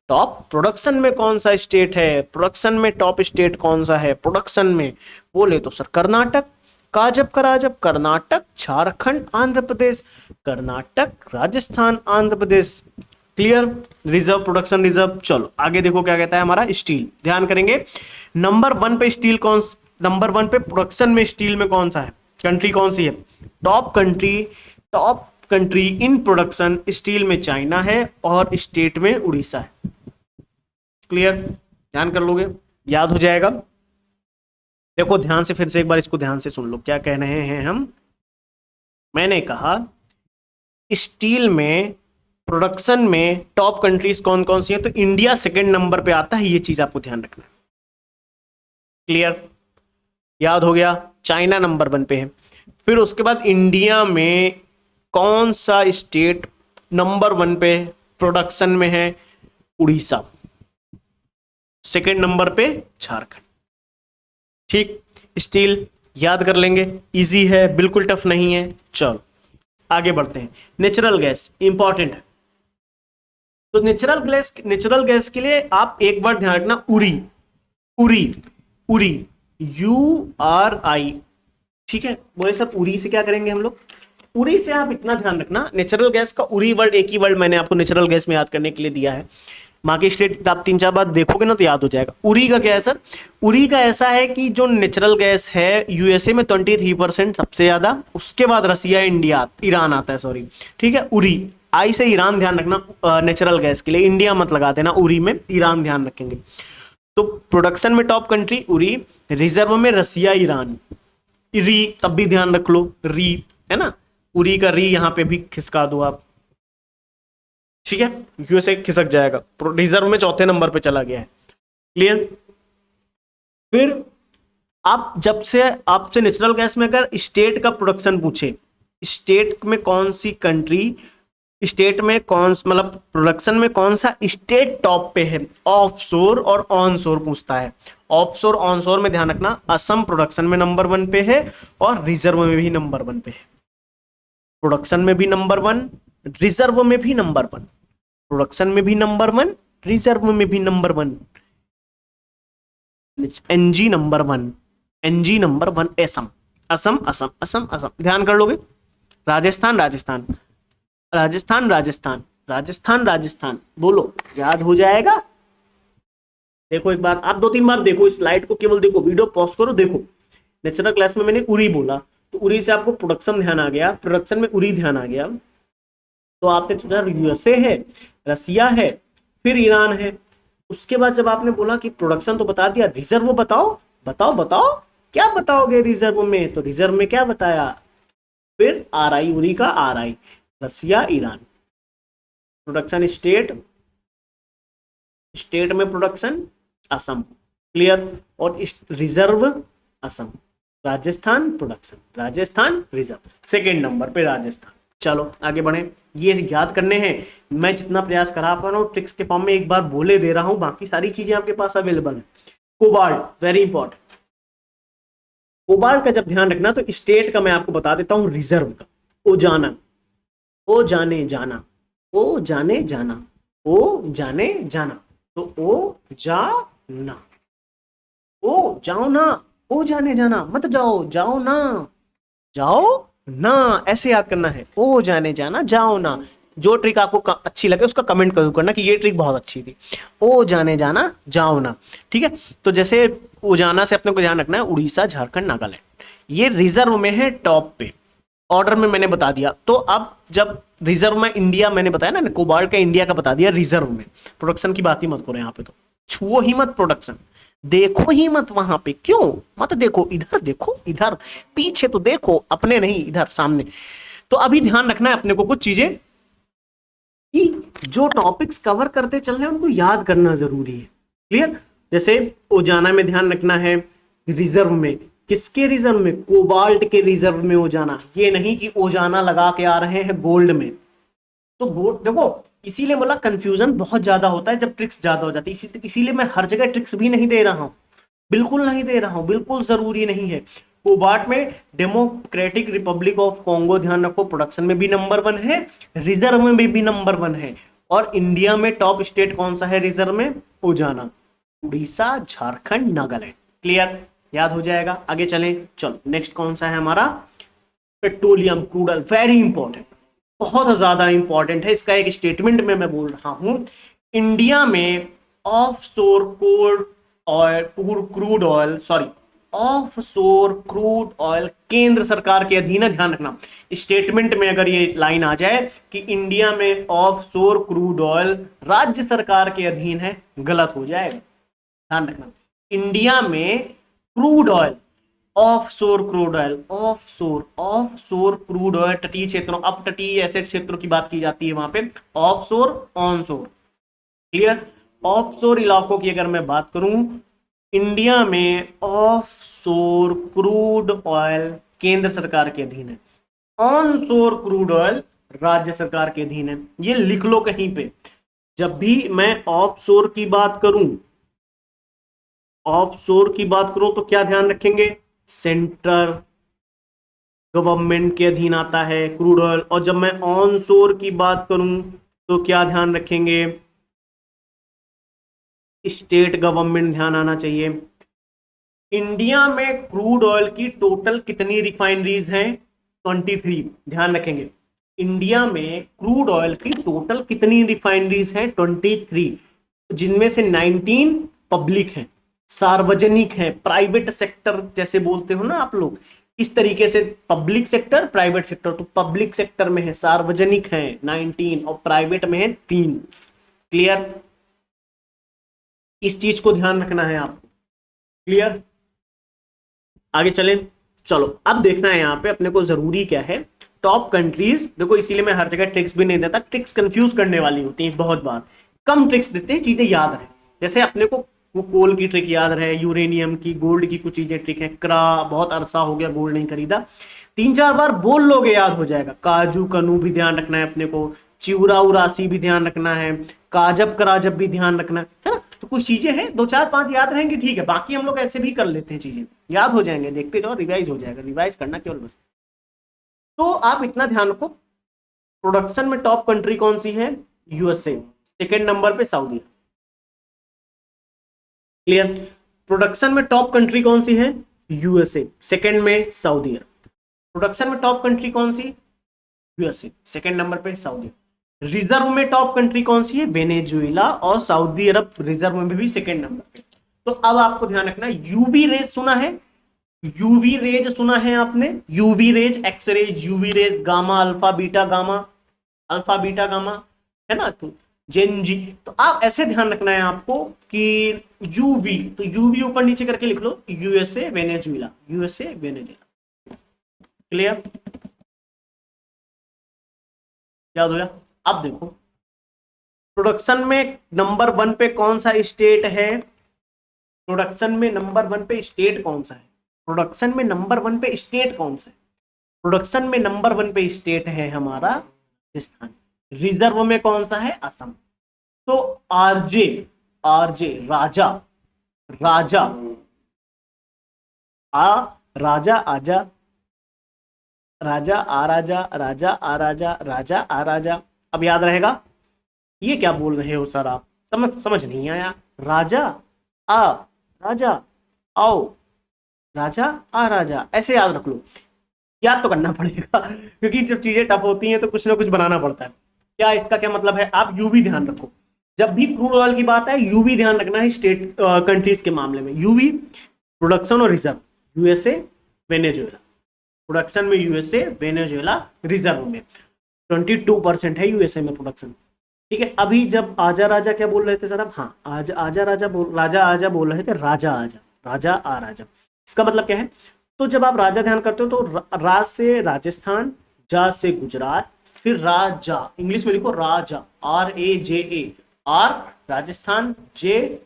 टॉप प्रोडक्शन में कौन सा स्टेट है? प्रोडक्शन में टॉप स्टेट कौन सा है प्रोडक्शन में? बोले तो sir Karnataka. काजब कराजब, Karnataka, Jharkhand, Andhra Pradesh, Karnataka, Rajasthan, Andhra Pradesh. Clear? Reserve, production, reserve. चलो आगे देखो क्या कहता है हमारा स्टील। ध्यान करेंगे नंबर 1 पे स्टील नंबर 1 पे प्रोडक्शन में स्टील में कौन सा है? कंट्री कौन सी है? Top country in production steel में चाइना है और स्टेट में उड़ीसा है। क्लियर? ध्यान कर लोगे, याद हो जाएगा। देखो ध्यान से, फिर से एक बार इसको ध्यान से सुन लो क्या कह रहे हैं हम। मैंने कहा स्टील में प्रोडक्शन में टॉप कंट्रीज कौन कौन सी है, तो इंडिया सेकंड नंबर पे आता है, ये चीज आपको ध्यान रखना है। क्लियर? याद हो गया। चाइना नंबर 1 पे है। फिर उसके बाद इंडिया में कौन सा स्टेट नंबर 1 पे प्रोडक्शन में है? उड़ीसा। सेकंड नंबर पे झारखंड। ठीक, स्टील याद कर लेंगे, इजी है, बिल्कुल टफ नहीं है। चलो आगे बढ़ते हैं। नेचुरल गैस इंपॉर्टेंट है, तो नेचुरल गैस के लिए आप एक बार ध्यान रखना, उरी, उरी, उरी, URI। ठीक है, बोले सब उरी से क्या करेंगे हम लोग? उरी से आप इतना ध्यान रखना, नेचुरल गैस का उरी वर्ड, एक ही वर्ड मैंने आपको नेचुरल गैस में याद करने के लिए दिया है। बाकी स्टेट आप 3-4 बार देखोगे ना तो याद हो जाएगा। उरी का क्या है सर? उरी का ऐसा है कि जो नेचुरल गैस है USA में 23% सबसे ज्यादा, उसके बाद रसिया, इंडिया, ईरान आता है, सॉरी। ठीक है, उरी आई से ईरान, ध्यान रखना नेचुरल गैस के लिए, इंडिया मत लगा देना उरी में, ईरान ध्यान रखेंगे। तो प्रोडक्शन में टॉप कंट्री उरी, रिजर्व में रसिया, ईरान। री तब भी ध्यान रख लो, री है ना, उरी का री यहां पे भी खिसका दो आप। ठीक है, USA खिसक जाएगा, रिजर्व में चौथे नंबर पे चला गया है। क्लियर? फिर आप जब से आपसे नेचुरल गैस में अगर स्टेट का प्रोडक्शन पूछे, स्टेट में कौन सी कंट्री, स्टेट में कौन, मतलब प्रोडक्शन में कौन सा स्टेट टॉप पे है, ऑफशोर और ऑनशोर पूछता है। ऑफशोर ऑनशोर में ध्यान रखना, असम प्रोडक्शन में नंबर 1 पे है और रिजर्व में भी नंबर 1 पे है। प्रोडक्शन में भी नंबर 1, रिजर्व में भी नंबर 1, प्रोडक्शन में भी नंबर 1, रिजर्व में भी number 1। NG number 1, NG number 1 Assam, Assam, Assam, Assam, Assam. ध्यान कर लोगे। राजस्थान, राजस्थान, राजस्थान, राजस्थान, राजस्थान, राजस्थान, बोलो, याद हो जाएगा। देखो एक बार, आप 2-3 बार देखो इस स्लाइड को, केवल देखो, वीडियो पॉज करो, देखो। नेचुरल क्लास में मैंने उरी बोला, तो उरी से आपको प्रोडक्शन ध्यान आ गया, प्रोडक्शन में उरी ध्यान आ गया, तो आपने सोचा USA है, रसिया है, फिर ईरान है। उसके बाद जब आपने बोला कि प्रोडक्शन तो बता दिया, रिजर्व बताओ, बताओ बताओ क्या बताओगे रिजर्व में, तो रिजर्व में क्या बताया? फिर RI, उरी का RI, रसिया, ईरान। प्रोडक्शन स्टेट, स्टेट में प्रोडक्शन असम। क्लियर? और reserve Assam, Rajasthan production, Rajasthan reserve, second number पे राजस्थान। चलो आगे बढ़े, ये याद करने हैं। मैं जितना प्रयास करा पा रहा हूँ ट्रिक्स के फॉर्म में एक बार बोले दे रहा हूं, बाकी सारी चीजें आपके पास अवेलेबल है। Cobalt very important. कोबाल्ट का जब ध्यान रखना, तो स्टेट का मैं आपको बता देता हूं, रिजर्व का ओजाना, ओ जाने जाना, ओ जाने जाना, ओ जाने जाना, तो ओ जाना, ओ जाओ ना, ओ जाने जाना, मत जाओ, जाओ ना, जाओ ना, ऐसे याद करना है, ओ जाने जाना, जाओ ना। जो ट्रिक आपको अच्छी लगे उसका कमेंट जरूर करना कि ये ट्रिक बहुत अच्छी थी। ओ जाने जाना जाओ ना, ठीक है। तो जैसे उजाना से अपने को ध्यान रखना है उड़ीसा, झारखंड, नागालैंड, ये रिजर्व में है टॉप पे, ऑर्डर में मैंने बता दिया। तो अब जब रिजर्व में इंडिया मैंने बताया ना, कोबाल्ट का इंडिया का बता दिया रिजर्व में, प्रोडक्शन की बात ही मत करो यहाँ पे, तो छुओ ही मत प्रोडक्शन, देखो ही मत वहां पे, क्यों मत देखो, इधर देखो, इधर पीछे तो देखो, अपने नहीं इधर सामने। तो अभी ध्यान रखना है अपने को कुछ चीजें कि जो टॉपिक्स कवर करते चल रहे हैं उनको याद करना जरूरी है। क्लियर? जैसे ओजाना में ध्यान रखना है, रिजर्व में, किसके रिजर्व में? कोबाल्ट के रिजर्व में ओजाना, ये नहीं कि ओजाना लगा के आ रहे हैं गोल्ड में। तो गोल्ड देखो, इसीलिए बोला कंफ्यूजन बहुत ज्यादा होता है जब ट्रिक्स ज्यादा हो जाती है, इसीलिए मैं हर जगह ट्रिक्स भी नहीं दे रहा हूं, बिल्कुल नहीं दे रहा हूं, बिल्कुल जरूरी नहीं है। कोबाल्ट में डेमोक्रेटिक रिपब्लिक ऑफ कॉन्गो, ध्यान रखो, प्रोडक्शन में भी नंबर 1 है, रिजर्व में भी नंबर 1 है। और इंडिया में टॉप स्टेट कौन सा है रिजर्व में? ओजाना, उड़ीसा, झारखंड, नागालैंड। क्लियर? याद हो जाएगा। आगे चलें, चलो नेक्स्ट कौन सा है हमारा? Petroleum, crude oil, very important, बहुत ज्यादा इंपॉर्टेंट है। इसका एक स्टेटमेंट में मैं बोल रहा हूं, इंडिया में offshore crude oil, sorry, offshore crude oil केंद्र सरकार के अधीन है। ध्यान रखना, स्टेटमेंट में अगर ये लाइन आ जाए कि इंडिया में ऑफशोर क्रूड ऑयल राज्य सरकार के अधीन है, गलत हो जाएगा। ध्यान रखना, इंडिया में crude oil, offshore crude oil, offshore crude oil, तटीय क्षेत्रों, अब तटीय एसेट क्षेत्रों की बात की जाती है वहां पे, ऑफशोर, ऑनशोर। क्लियर? ऑफशोर इलाकों की अगर मैं बात करूं, इंडिया में ऑफशोर क्रूड ऑयल केंद्र सरकार के अधीन है, ऑनशोर क्रूड ऑयल राज्य सरकार के अधीन है। ये लिख लो कहीं पे, जब भी मैं ऑफशोर की बात करूं, ऑफशोर की बात करो तो क्या ध्यान रखेंगे? सेंट्रल गवर्नमेंट के अधीन आता है क्रूड ऑयल। और जब मैं ऑन शोर की बात करूं तो क्या ध्यान रखेंगे? स्टेट गवर्नमेंट ध्यान आना चाहिए। इंडिया में क्रूड ऑयल की टोटल कितनी रिफाइनरीज हैं? 23। ध्यान रखेंगे, इंडिया में क्रूड ऑयल की टोटल कितनी रिफाइनरीज हैं? 23, जिनमें से 19 पब्लिक हैं, सार्वजनिक है, प्राइवेट सेक्टर जैसे बोलते हो ना आप लोग, इस तरीके से पब्लिक सेक्टर, प्राइवेट सेक्टर। तो पब्लिक सेक्टर में है, सार्वजनिक है 19 और प्राइवेट में है 3। क्लियर? इस चीज को ध्यान रखना है आपको। क्लियर? आगे चलें, चलो अब देखना है यहाँ पे अपने को जरूरी क्या है, टॉप कंट्रीज। देखो इसीलिए मैं हर जगह ट्रिक्स भी नहीं देता, ट्रिक्स कंफ्यूज करने वाली होती है बहुत बार, कम ट्रिक्स देते हैं, चीजें याद रहे। जैसे अपने को वो कोल की ट्रिक याद रहे, यूरेनियम की, गोल्ड की कुछ चीजें ट्रिक है, क्रा बहुत अरसा हो गया गोल्ड नहीं खरीदा, 3-4 बार बोल लोगे याद हो जाएगा। काजू कनू भी ध्यान रखना है अपने को, चिउरा उरासी भी ध्यान रखना है, काजब कराजब भी ध्यान रखना है ना। तो कुछ चीजें हैं, 2-4-5 याद रहेंगे ठीक है, बाकी हम लोग ऐसे भी कर लेते हैं, चीजें याद हो जाएंगे, देखते जाओ, रिवाइज हो जाएगा, रिवाइज करना केवल बस। तो आप इतना ध्यान रखो, प्रोडक्शन में टॉप कंट्री कौन सी है? यूएसए, सेकेंड नंबर पे सऊदी। क्लियर? प्रोडक्शन में टॉप कंट्री कौन सी है? यूएसए, सेकंड में सऊदी अरब। प्रोडक्शन में टॉप कंट्री कौन सी? यूएसए, सेकंड नंबर पे सऊदी अरब। रिजर्व में टॉप कंट्री कौन सी है? वेनेजुएला, और सऊदी अरब रिजर्व में भी सेकंड नंबर पे। तो अब आपको ध्यान रखना, यूवी रेज सुना है? यूवी रेज सुना है आपने? UV rays, X rays, UV rays, gamma, alpha beta gamma, alpha beta gamma, है ना। तो जेन जी, तो आप ऐसे ध्यान रखना है आपको कि यूवी, तो यूवी ऊपर नीचे करके लिख लो, USA Venezuela, USA Venezuela. Clear? याद हो गया? अब देखो प्रोडक्शन में नंबर 1 पे कौन सा स्टेट है? प्रोडक्शन में नंबर 1 पे स्टेट कौन सा है? प्रोडक्शन में नंबर 1 पे स्टेट कौन सा है? प्रोडक्शन में नंबर 1 पे स्टेट है हमारा राजस्थान। रिजर्व में कौन सा है? असम। तो आरजे, आरजे राजा, राजा आ राजा आजा, राजा आ राजा, राजा आ राजा, राजा आ राजा। अब याद रहेगा, ये क्या बोल रहे हो सर आप, समझ नहीं आया। राजा आ राजा, आओ राजा आ राजा, ऐसे याद रख लो, याद तो करना पड़ेगा क्योंकि जब चीजें टफ होती हैं तो कुछ ना कुछ बनाना पड़ता है। क्या इसका क्या मतलब है, आप यूवी ध्यान रखो, जब भी क्रूड ऑयल की बात है यूवी ध्यान रखना है स्टेट कंट्रीज के मामले में। यूवी प्रोडक्शन और रिजर्व, यूएसए वेनेजुएला, प्रोडक्शन में यूएसए वेनेजुएला, रिजर्व में 22% है यूएसए में प्रोडक्शन। ठीक है, अभी जब आजा राजा क्या बोल रहे थे सर आप, हाँ आजा आजा राजा आजा बोल रहे थे, राजा आजा, राजा आ राजा, इसका मतलब क्या है, तो जब आप राजा ध्यान करते हो तो रा से राजस्थान, जा से गुजरात, फिर राजा, इंग्लिश में लिखो Raja, RAJA, R Rajasthan, J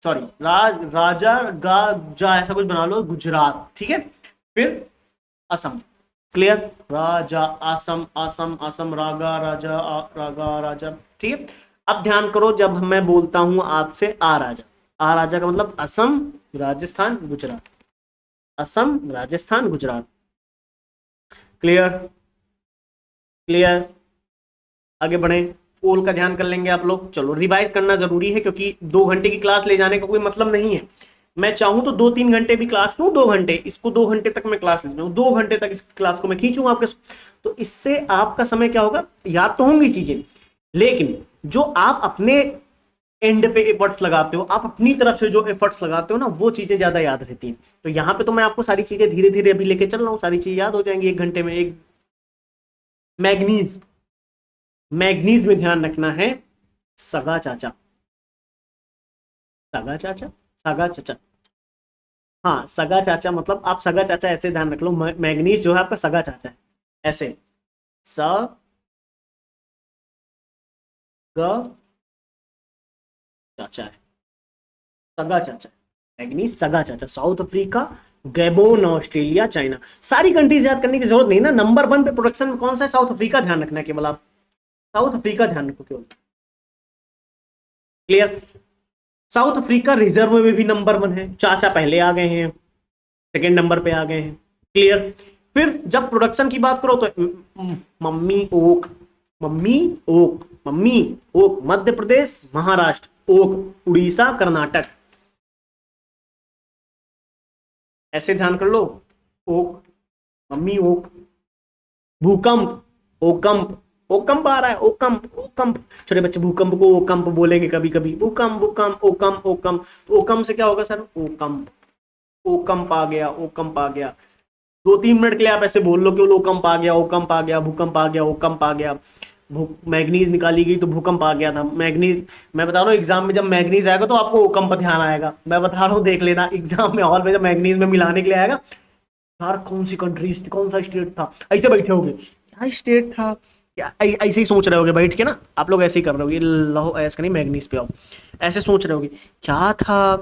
sorry Raja गा जा, ऐसा कुछ बना लो, गुजरात, ठीक है, फिर असम, क्लियर, राजा असम, असम असम, रागा राजा रागा राजा, ठीक है। अब ध्यान करो, जब मैं बोलता हूं आपसे आ राजा, आ राजा का मतलब असम राजस्थान गुजरात, असम राजस्थान गुजरात, क्लियर क्लियर, आगे बढ़े, पोल का ध्यान कर लेंगे आप लोग। चलो रिवाइज करना जरूरी है क्योंकि 2 घंटे की क्लास ले जाने का कोई मतलब नहीं है, मैं चाहूं तो 2-3 घंटे भी क्लास लूं, 2 घंटे, इसको 2 घंटे तक मैं क्लास ले जाऊं, 2 घंटे तक इस क्लास को मैं खींचूं आपके, तो इससे आपका समय क्या होगा, याद तो होंगी चीजें, लेकिन जो आप अपने एंड पे एफर्ट्स लगाते हो, आप अपनी तरफ से जो एफर्ट्स लगाते हो ना, वो चीजें ज्यादा याद रहती हैं। तो यहाँ पे तो मैं आपको सारी चीजें धीरे धीरे अभी लेके चल रहा हूँ, सारी चीजें याद हो जाएंगी 1 घंटे में। एक मैग्नीज, मैग्नीज में ध्यान रखना है, सगा चाचा, सगा चाचा, सगा चाचा, हाँ सगा चाचा, मतलब आप सगा चाचा ऐसे ध्यान रख लो, मैग्नीज जो है आपका सगा चाचा है, ऐसे स ग चाचा है, सगा चाचा, मैग्नीज सगा चाचा, south Africa, Gabon, Australia, China, सारी कंट्रीज याद करने की जरूरत नहीं ना। नंबर 1 पे प्रोडक्शन में कौन सा है, साउथ अफ्रीका ध्यान रखना है केवल, आप साउथ अफ्रीका ध्यान रखो केवल, क्लियर। साउथ अफ्रीका रिजर्व में भी नंबर 1 है, चाचा पहले आ गए हैं, सेकेंड नंबर पे आ गए हैं, क्लियर। फिर जब प्रोडक्शन की बात करो तो mummy OK, mummy OK, mummy OK, Madhya Pradesh, Maharashtra, OK Orissa, Karnataka, ऐसे ध्यान कर लो, ओक, मम्मी ओक, भूकंप, ओकंप, ओकंप आ रहा है, ओकंप ओकंप, छोटे बच्चे भूकंप को ओकंप बोलेंगे कभी कभी, भूकंप भूकंप ओकंप ओकंप, तो ओकंप से क्या होगा सर, ओकंप, ओकंप आ गया, ओकंप आ गया, 2-3 मिनट के लिए आप ऐसे बोल लो कि ओकंप आ गया, ओकंप आ गया, भूकंप आ गया, ओकंप आ गया, मैग्नीज निकाली गई तो भूकंप आ गया था, मैग्नीज, मैं बता रहा हूँ एग्जाम में जब मैग्नीज आएगा तो आपको ओकंप ध्यान आएगा, मैं बता रहा हूँ, देख लेना एग्जाम में हॉल में जब मैग्नीज में मिलाने के लिए आएगा, यार कौन सी कंट्रीज थी, कौन सा स्टेट था, ऐसे बैठे होगे, क्या स्टेट था, क्या ऐसे ही सोच रहे होगे बैठ के ना, आप लोग ऐसे ही कर रहे होगे, लो ऐसे नहीं मैग्नीज पे आओ, ऐसे सोच रहे होगे क्या था,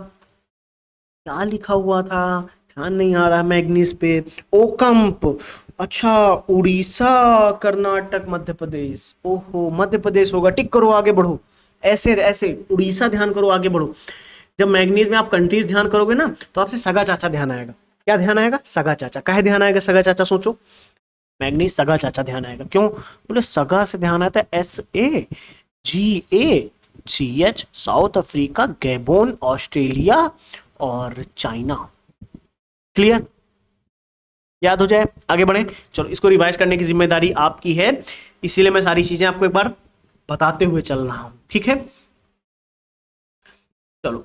क्या लिखा हुआ था, ध्यान नहीं आ रहा मैग्नीज पे, ओकंप, अच्छा उड़ीसा, कर्नाटक, मध्य प्रदेश, ओहो मध्य प्रदेश होगा, टिक करो आगे बढ़ो, ऐसे ऐसे उड़ीसा ध्यान करो, आगे बढ़ो। जब मैग्नीज में आप कंट्रीज ध्यान करोगे ना तो आपसे सगा चाचा ध्यान आएगा, क्या ध्यान आएगा, सगा चाचा, कहे ध्यान आएगा सगा चाचा, सोचो, मैग्नीज सगा चाचा ध्यान आएगा, क्यों, बोले सगा से ध्यान आता है, SAGACH, south Africa, Gabon, Australia और चाइना, क्लियर, याद हो जाए, आगे बढ़े। चलो इसको रिवाइज करने की जिम्मेदारी आपकी है, इसीलिए मैं सारी चीजें आपको एक बार बताते हुए चल रहा हूं, ठीक है। चलो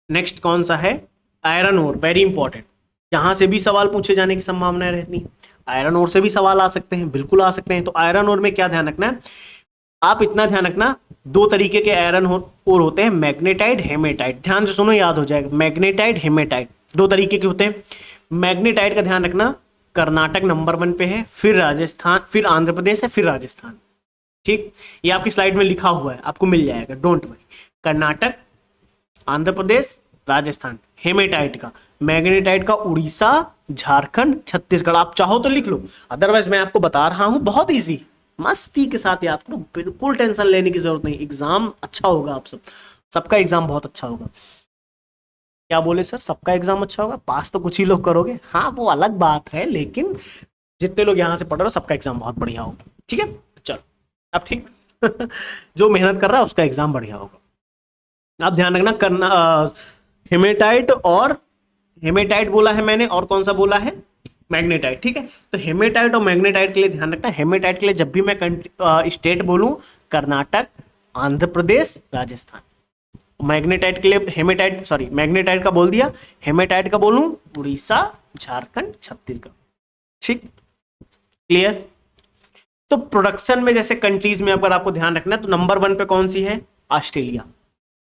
नेक्स्ट कौन सा है, आयरन ओर, वेरी इंपॉर्टेंट, यहां से भी सवाल पूछे जाने की संभावना रहती है, आयरन ओर से भी सवाल आ सकते हैं, बिल्कुल आ सकते हैं। तो आयरन ओर में क्या ध्यान रखना है, आप इतना ध्यान रखना, 2 तरीके के आयरन ओर होते हैं, मैग्नेटाइट, हेमेटाइट, ध्यान से सुनो याद हो जाएगा, मैग्नेटाइट, हेमेटाइट 2 तरीके के होते हैं। मैग्नेटाइट का ध्यान रखना, कर्नाटक नंबर 1 पे है, फिर राजस्थान, फिर आंध्र प्रदेश है, फिर राजस्थान, ठीक, ये आपकी स्लाइड में लिखा हुआ है, आपको मिल जाएगा, don't worry, Karnataka, Andhra Pradesh, Rajasthan. Hematite का, मैग्नेटाइट का उड़ीसा, झारखंड, छत्तीसगढ़, आप चाहो तो लिख लो, अदरवाइज मैं आपको बता रहा हूं, बहुत इजी, मस्ती के साथ याद करो, बिल्कुल टेंशन लेने की जरूरत नहीं, एग्जाम अच्छा होगा, आप सबका एग्जाम बहुत अच्छा होगा। क्या बोले सर, सबका एग्जाम अच्छा होगा, पास तो कुछ ही लोग करोगे, हाँ वो अलग बात है, लेकिन जितने लोग यहाँ से पढ़ रहे हो सबका एग्जाम बहुत बढ़िया होगा, ठीक है। चलो अब ठीक जो मेहनत कर रहा है उसका एग्जाम बढ़िया होगा। अब ध्यान रखना, करना हेमेटाइट, और हेमेटाइट बोला है मैंने, और कौन सा बोला है, मैग्नेटाइट, ठीक है। तो हेमेटाइट और मैग्नेटाइट के लिए ध्यान रखना, हेमेटाइट के लिए जब भी मैं स्टेट बोलूं कर्नाटक, आंध्र प्रदेश, राजस्थान। मैग्नेटाइट के लिए हेमेटाइट, सॉरी मैग्नेटाइट का बोल दिया, हेमेटाइट का बोलूं उड़ीसा, झारखंड, छत्तीसगढ़, ठीक, क्लियर। तो प्रोडक्शन में जैसे कंट्रीज में अगर आपको ध्यान रखना है तो नंबर 1 पे कौन सी है, ऑस्ट्रेलिया।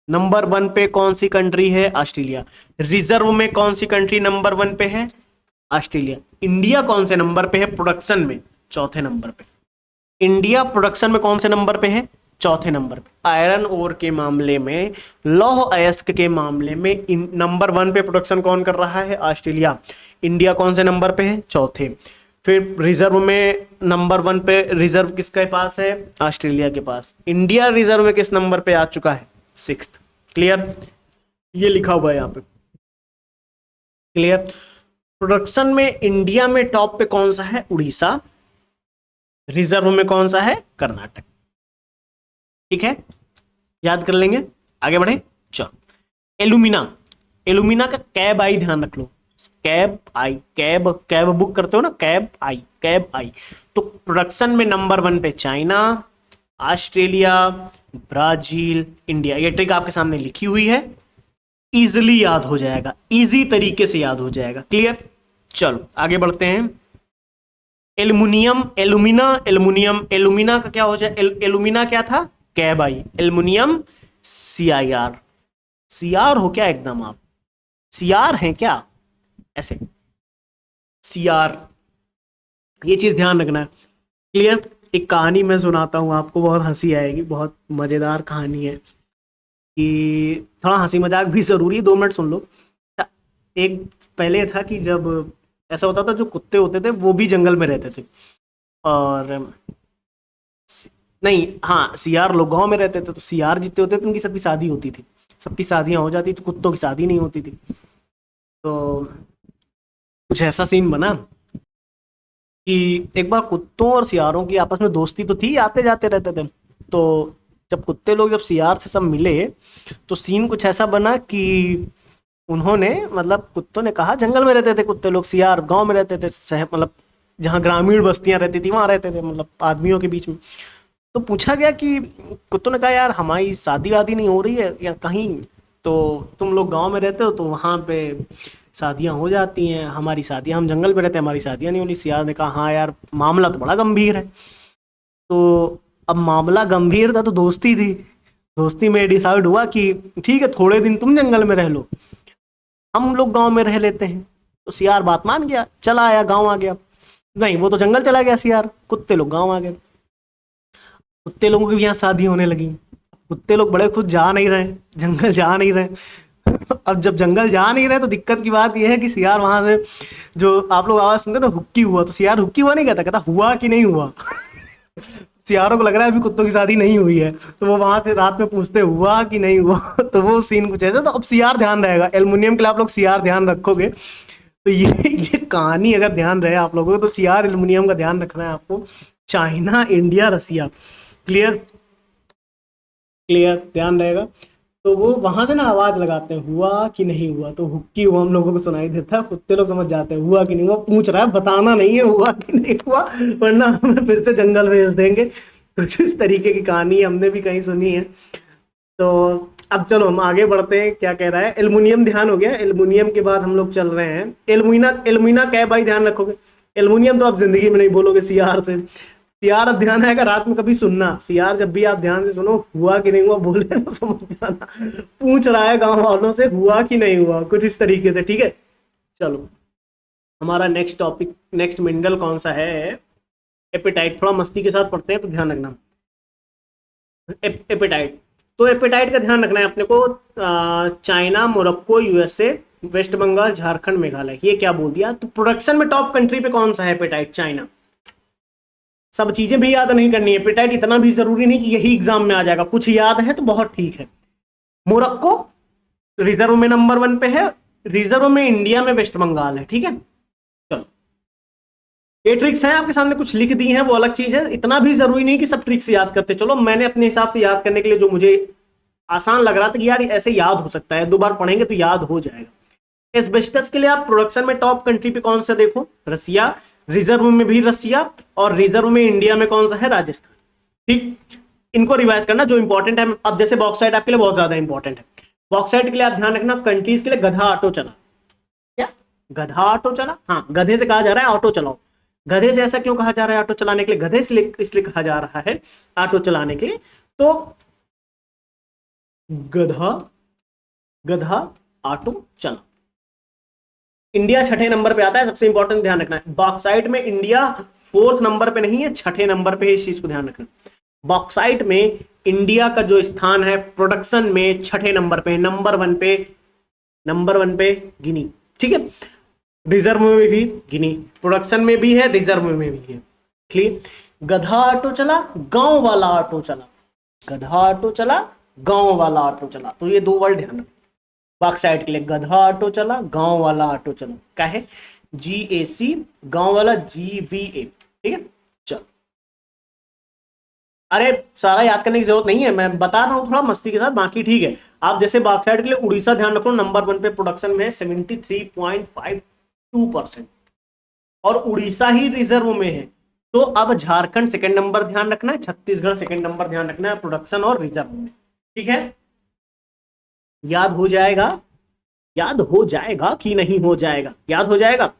नंबर 1 पे कौन सी कंट्री है, ऑस्ट्रेलिया। रिजर्व में कौन सी कंट्री नंबर 1 पे है, ऑस्ट्रेलिया। इंडिया कौन से नंबर पे है प्रोडक्शन में, चौथे नंबर पे। इंडिया प्रोडक्शन में कौन से नंबर पे है, चौथे नंबर पे। आयरन ओर के मामले में, लौह अयस्क के मामले में नंबर 1 पे प्रोडक्शन कौन कर रहा है, ऑस्ट्रेलिया। इंडिया कौन से नंबर पे है, चौथे। फिर रिजर्व में नंबर 1 पे रिजर्व किसके पास है, ऑस्ट्रेलिया के पास। इंडिया रिजर्व में किस नंबर पे आ चुका है, 6th, क्लियर। ये लिखा हुआ है यहाँ पे, क्लियर। प्रोडक्शन में इंडिया में टॉप पे कौन सा है, उड़ीसा। रिजर्व में कौन सा है, कर्नाटक, ठीक है, याद कर लेंगे, आगे बढ़े। चलो, एलुमिना, एलुमिना का कैब आई ध्यान रख लो, cab I, cab cab book करते हो ना, कैब आई, कैब आई। तो प्रोडक्शन में नंबर 1 पे चाइना, ऑस्ट्रेलिया, ब्राजील, इंडिया। ये ट्रिक आपके सामने लिखी हुई है, इजिली याद हो जाएगा, इजी तरीके से याद हो जाएगा, क्लियर। चलो आगे बढ़ते हैं। एल्युमिनियम, एल्यूमिना, एल्युमिनियम, एल्यूमिना का क्या हो जाए, एल्यूमिना क्या था, cab I. Aluminium CIR, CR हो क्या एकदम आप, CR हैं क्या ऐसे, CR, ये चीज ध्यान रखना है, क्लियर। एक कहानी मैं सुनाता हूँ आपको, बहुत हंसी आएगी, बहुत मजेदार कहानी है, कि थोड़ा हंसी मजाक भी जरूरी है, 2 मिनट सुन लो। एक पहले था कि जब ऐसा होता था, जो कुत्ते होते थे वो भी जंगल में रहते थे, और नहीं हाँ CR लोग गांव में रहते थे, तो CR जितने होते थे उनकी सबकी शादी होती थी, सबकी शादियां हो जाती, तो कुत्तों की शादी नहीं होती थी। तो कुछ ऐसा सीन बना कि एक बार कुत्तों और सियारों की आपस में दोस्ती तो थी, आते जाते रहते थे। तो जब कुत्ते लोग जब CR से सब मिले, तो सीन कुछ ऐसा बना कि उन्होंने, मतलब कुत्तों ने कहा, जंगल में रहते थे कुत्ते लोग, CR गांव में रहते थे, शहर मतलब जहाँ ग्रामीण बस्तियां रहती थी वहां रहते थे, मतलब आदमियों के बीच में। तो पूछा गया कि, कुत्तों ने कहा यार हमारी शादी वादी नहीं हो रही है या कहीं, तो तुम लोग गांव में रहते हो तो वहां पे शादियां हो जाती हैं, हमारी शादियां, हम जंगल में रहते हैं, हमारी शादियां नहीं हो रही। CR ने कहा हाँ यार मामला तो बड़ा गंभीर है। तो अब मामला गंभीर था तो दोस्ती थी, दोस्ती में डिसाइड हुआ कि ठीक है थोड़े दिन तुम जंगल में रह लो, हम लोग गांव में रह लेते हैं। तो CR बात मान गया, चला आया, गांव आ गया। नहीं वो तो जंगल चला गया CR, कुत्ते लोग गांव आ गए। कुत्ते लोगों की भी यहाँ शादी होने लगी, कुत्ते लोग बड़े खुद जा नहीं रहे, जंगल जा नहीं रहे। अब जब जंगल जा नहीं रहे तो दिक्कत की बात यह है कि CR वहां से, जो आप लोग आवाज सुनते ना हुक्की हुआ, तो CR हुक्की हुआ नहीं कहता, कहता हुआ कि नहीं हुआ। CR को लग रहा है अभी कुत्तों की शादी नहीं हुई है, तो वो वहां से रात में पूछते हुआ कि नहीं हुआ। तो वो सीन कुछ ऐसा। तो अब CR ध्यान रहेगा, एल्युमिनियम के लिए आप लोग CR ध्यान रखोगे, तो ये कहानी अगर ध्यान रहे आप लोगों को, तो CR एल्युमिनियम का ध्यान रखना है आपको। चाइना, इंडिया, रसिया, क्लियर, क्लियर, ध्यान रहेगा। तो वो वहां से ना आवाज लगाते हैं, हुआ कि नहीं हुआ, तो हुक्की हुआ हम लोगों को सुनाई देता है, कुत्ते लोग समझ जाते हैं हुआ कि नहीं हुआ, पूछ रहा है, बताना नहीं है हुआ कि नहीं हुआ, वरना हमें फिर से जंगल भेज देंगे। कुछ इस तरीके की कहानी हमने भी कहीं सुनी है। तो अब चलो हम आगे बढ़ते हैं, क्या कह रहा है। एल्युमिनियम ध्यान हो गया, एल्युमिनियम के बाद हम लोग चल रहे हैं एल्युमिना, एल्युमिना क्या भाई ध्यान रखोगे, एल्युमिनियम तो आप जिंदगी में नहीं बोलोगे CR से। CR अब ध्यान आएगा, रात में कभी सुनना, CR जब भी आप ध्यान से सुनो, हुआ कि नहीं हुआ बोले तो समझ जाना, पूछ रहा है गांव वालों से हुआ कि नहीं हुआ, कुछ इस तरीके से, ठीक है। चलो हमारा नेक्स्ट टॉपिक, नेक्स्ट मिनरल कौन सा है, एपेटाइट। थोड़ा मस्ती के साथ पढ़ते हैं तो ध्यान रखना। एपेटाइट, तो एपेटाइट का ध्यान रखना है अपने को। China, Morocco, USA, west Bengal, Jharkhand, Meghalaya, ये क्या बोल दिया। तो प्रोडक्शन में टॉप कंट्री पे कौन सा है, एपेटाइट, चाइना। सब चीजें भी याद नहीं करनी है, एपेटाइट इतना भी जरूरी नहीं कि यही एग्जाम में आ जाएगा, कुछ याद है तो बहुत ठीक है। मोरक्को रिजर्व में नंबर 1 पे है, रिजर्व में इंडिया में वेस्ट बंगाल है, ठीक है। चलो ये ट्रिक्स हैं आपके सामने, कुछ लिख दी हैं, वो अलग चीज है, इतना भी जरूरी नहीं कि सब ट्रिक्स याद करते चलो। मैंने अपने हिसाब से याद करने के लिए जो मुझे आसान लग रहा था कि यार ऐसे याद हो सकता है, 2 बार पढ़ेंगे तो याद हो जाएगा। एस्बेस्टस के लिए आप प्रोडक्शन में टॉप कंट्री पे कौन सा देखो, रसिया, रिजर्व में भी रसिया, और रिजर्व में इंडिया में कौन सा है, राजस्थान। ठीक, इनको रिवाइज करना जो इंपॉर्टेंट है। अब जैसे बॉक्साइट आपके लिए बहुत ज्यादा इंपॉर्टेंट है, बॉक्साइट के लिए आप ध्यान रखना कंट्रीज के लिए गधा ऑटो चला, क्या गधा ऑटो चला, हाँ गधे से कहा जा रहा है ऑटो चलाओ। गधे से ऐसा क्यों कहा जा रहा है ऑटो चलाने के लिए, गधे से इसलिए कहा जा रहा है ऑटो चलाने के लिए, तो गधा गधा ऑटो चला। इंडिया छठे नंबर पे आता है, सबसे इंपॉर्टेंट ध्यान रखना है। बॉक्साइट में इंडिया फोर्थ नंबर पे नहीं है, छठे नंबर पे है, इस चीज को ध्यान रखना। बॉक्साइट में इंडिया का जो स्थान है प्रोडक्शन में छठे नंबर पे, नंबर वन पे गिनी, ठीक है। रिजर्व में भी गिनी, प्रोडक्शन में भी है, रिजर्व में भी है, क्लियर। गधा ऑटो चला, गांव वाला ऑटो चला, गधा ऑटो चला, गांव वाला ऑटो चला, तो ये दो वर्ड ध्यान रखना बॉक्साइट के लिए। गधा ऑटो चला, गांव वाला ऑटो चला, क्या है, GAC, गांव वाला GVA, ठीक है। चलो, अरे सारा याद करने की जरूरत नहीं है, मैं बता रहा हूं थोड़ा मस्ती के साथ, बाकी ठीक है। आप जैसे बॉक्साइट के लिए उड़ीसा ध्यान रखो, नंबर 1 पे प्रोडक्शन में है 73.52%, और उड़ीसा ही रिजर्व में है। तो अब झारखंड सेकंड नंबर ध्यान रखना है, छत्तीसगढ़ सेकंड नंबर ध्यान रखना है प्रोडक्शन और रिजर्व में, ठीक है। याद हो जाएगा, याद हो जाएगा कि नहीं हो जाएगा, याद हो जाएगा।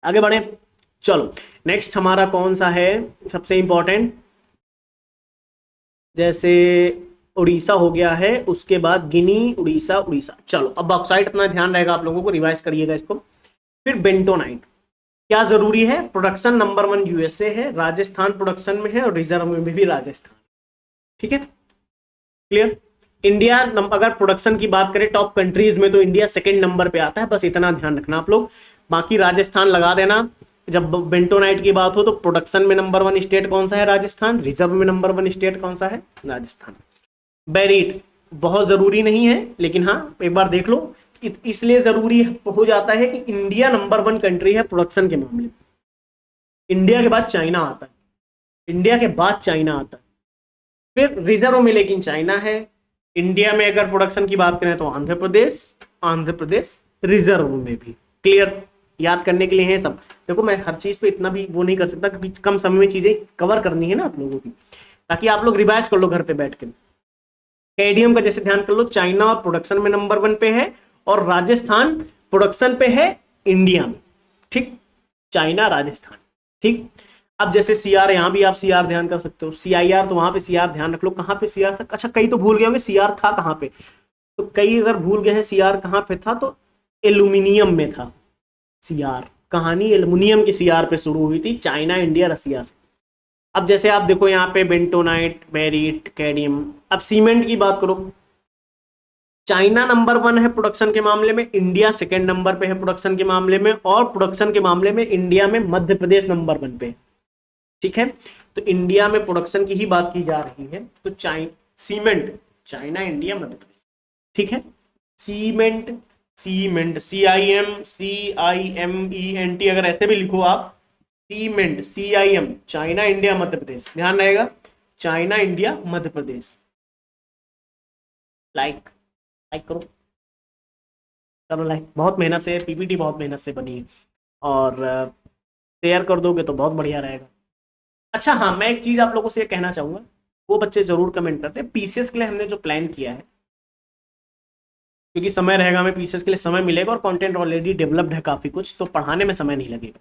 आगे बढ़े, चलो नेक्स्ट हमारा कौन सा है सबसे इंपॉर्टेंट, जैसे उड़ीसा हो गया है, उसके बाद गिनी, उड़ीसा, उड़ीसा। चलो अब बॉक्साइट अपना ध्यान रहेगा, आप लोगों को रिवाइज करिएगा इसको। फिर बेंटोनाइट, क्या जरूरी है, प्रोडक्शन नंबर 1 USA है, राजस्थान प्रोडक्शन में है, और रिजर्व में भी राजस्थान, ठीक है, क्लियर। इंडिया अगर प्रोडक्शन की बात करें टॉप कंट्रीज में, तो इंडिया सेकंड नंबर पे आता है, बस इतना ध्यान रखना आप लोग। बाकी राजस्थान लगा देना, जब बेंटोनाइट की बात हो तो प्रोडक्शन में नंबर 1 स्टेट कौन सा है, राजस्थान, रिजर्व में नंबर 1 स्टेट कौन सा है, राजस्थान। बेरीट बहुत जरूरी नहीं है, लेकिन हाँ एक बार देख लो, इसलिए जरूरी हो जाता है कि इंडिया नंबर 1 कंट्री है प्रोडक्शन के मामले में। इंडिया के बाद चाइना आता है, इंडिया के बाद चाइना आता है, फिर रिजर्व में लेकिन चाइना है। इंडिया में अगर प्रोडक्शन की बात करें तो आंध्र प्रदेश रिजर्व में भी, क्लियर। याद करने के लिए है सब। देखो मैं हर चीज पे इतना भी वो नहीं कर सकता, क्योंकि कम समय में चीजें कवर करनी है ना आप लोगों की, ताकि आप लोग रिवाइज कर लो घर पे बैठ के। केडीएम का जैसे ध्यान कर लो, चाइना और प्रोडक्शन में नंबर 1 पे है, और राजस्थान प्रोडक्शन पे है इंडिया में, ठीक, चाइना राजस्थान, ठीक। अब जैसे CR, यहां भी आप CR ध्यान कर सकते हो, CIR, तो वहां पे CR ध्यान रख लो, कहां पे CR था, अच्छा कई तो भूल गए होंगे CR था कहां पे, तो कई अगर भूल गए हैं CR कहां पे था, तो एल्यूमिनियम में था CR। कहानी एल्यूमिनियम की CR पे शुरू हुई थी, चाइना, इंडिया, रसिया से। अब जैसे आप देखो यहाँ पे बेंटोनाइट, बेरीट, कैडमियम। अब सीमेंट की बात करो, चाइना नंबर 1 है प्रोडक्शन के मामले में, इंडिया सेकंड नंबर पे है प्रोडक्शन के मामले में, और प्रोडक्शन के मामले में इंडिया में मध्य प्रदेश नंबर 1 पे, ठीक है। तो इंडिया में प्रोडक्शन की ही बात की जा रही है, तो cement China, India, Madhya Pradesh, ठीक है। सीमेंट CIMENT, अगर ऐसे भी लिखो आप, cement CIM, China, India, Madhya Pradesh, ध्यान रहेगा, China, India, Madhya Pradesh. Like करो, चलो लाइक, बहुत मेहनत से PPT बहुत मेहनत से बनी है, और शेयर कर दोगे तो बहुत बढ़िया रहेगा। अच्छा हाँ, मैं एक चीज आप लोगों से कहना चाहूंगा, वो बच्चे जरूर कमेंट करते हैं, PCS के लिए हमने जो प्लान किया है, क्योंकि समय रहेगा, हमें PCS के लिए समय मिलेगा, और कंटेंट ऑलरेडी डेवलप्ड है काफी कुछ, तो पढ़ाने में समय नहीं लगेगा।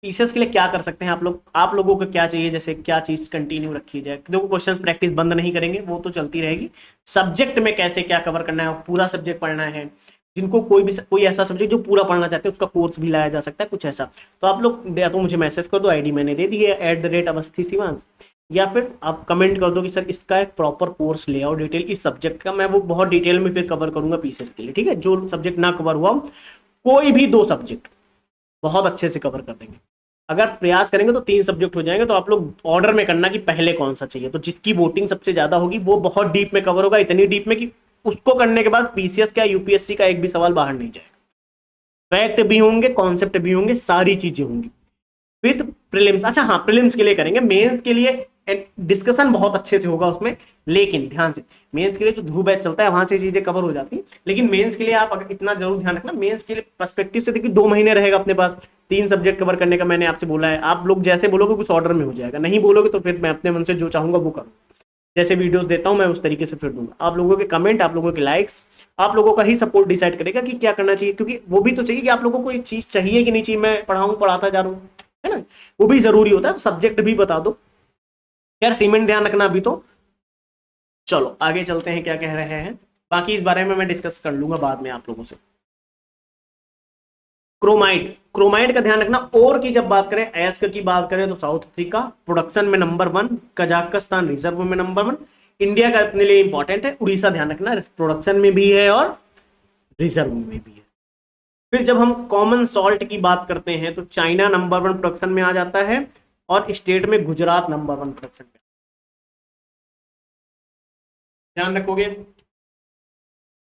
PCS के लिए क्या कर सकते हैं आप लोग, आप लोगों को क्या चाहिए, जैसे क्या चीज कंटिन्यू रखी जाए। देखो क्वेश्चंस प्रैक्टिस बंद नहीं करेंगे, वो तो चलती रहेगी। सब्जेक्ट में कैसे क्या कवर करना है, पूरा सब्जेक्ट पढ़ना है, जिनको कोई ऐसा सब्जेक्ट जो पूरा पढ़ना चाहते हैं उसका कोर्स भी लाया जा सकता है, कुछ ऐसा। तो आप लोग या तो मुझे मैसेज कर दो, ID मैंने दे दी है @अवस्थी शिवांश, या फिर आप कमेंट कर दो कि सर इसका एक प्रॉपर कोर्स ले आओ डिटेल इस सब्जेक्ट का, मैं वो बहुत डिटेल में फिर कवर करूंगा PCS के लिए, ठीक है। जो सब्जेक्ट ना कवर हुआ, कोई भी 2 सब्जेक्ट बहुत अच्छे से कवर कर देंगे। अगर प्रयास करेंगे तो 3 सब्जेक्ट हो जाएंगे। तो आप लोग ऑर्डर में करना कि पहले कौन सा चाहिए, तो जिसकी वोटिंग सबसे ज्यादा होगी वो बहुत डीप में कवर होगा, इतनी डीप में कि उसको करने के बाद PCS का, UPSC का एक भी सवाल बाहर नहीं जाएगा। फैक्ट भी होंगे, कॉन्सेप्ट भी होंगे, सारी चीजें होंगी विद प्रीलिम्स। अच्छा हाँ, प्रीलिम्स के लिए करेंगे, मेंस के लिए डिस्कशन बहुत अच्छे से होगा उसमें। लेकिन ध्यान से, मेंस के लिए जो ध्रुव बैच चलता है वहां से चीजें कवर हो जाती है, लेकिन मेंस के लिए आप अगर इतना जरूर ध्यान रखना, मेंस के लिए पर्सपेक्टिव से देखिए 2 महीने रहेगा अपने पास 3 सब्जेक्ट कवर करने का। मैंने आपसे बोला है, आप लोग जैसे बोलोगे उस ऑर्डर में हो जाएगा, नहीं बोलोगे तो फिर मैं अपने मन से जो चाहूंगा वो करूँ। जैसे वीडियोस देता हूं मैं उस तरीके से फिर दूंगा। आप लोगों के कमेंट, आप लोगों के लाइक्स, आप लोगों का ही सपोर्ट डिसाइड करेगा कि क्या करना चाहिए, क्योंकि वो भी तो चाहिए कि आप लोगों को ये चीज चाहिए कि नहीं चाहिए, मैं पढ़ाता जा रहा हूँ, है ना, वो भी जरूरी होता है। तो सब्जेक्ट भी बता दो यार, सीमेंट ध्यान रखना अभी तो। चलो आगे चलते हैं, क्या कह रहे हैं, बाकी इस बारे में मैं डिस्कस कर लूंगा बाद में आप लोगों से। क्रोमाइट, क्रोमाइट का ध्यान रखना। और की जब बात करें, अयस्क की बात करें तो साउथ अफ्रीका प्रोडक्शन में नंबर 1, कजाकिस्तान रिजर्व में नंबर 1, इंडिया का अपने लिए इंपॉर्टेंट है, उड़ीसा ध्यान रखना प्रोडक्शन में भी है और रिजर्व में भी है। फिर जब हम कॉमन सॉल्ट की बात करते हैं तो चाइना नंबर 1 प्रोडक्शन में आ जाता है और स्टेट में गुजरात नंबर 1 प्रोडक्शन में। ध्यान रखोगे,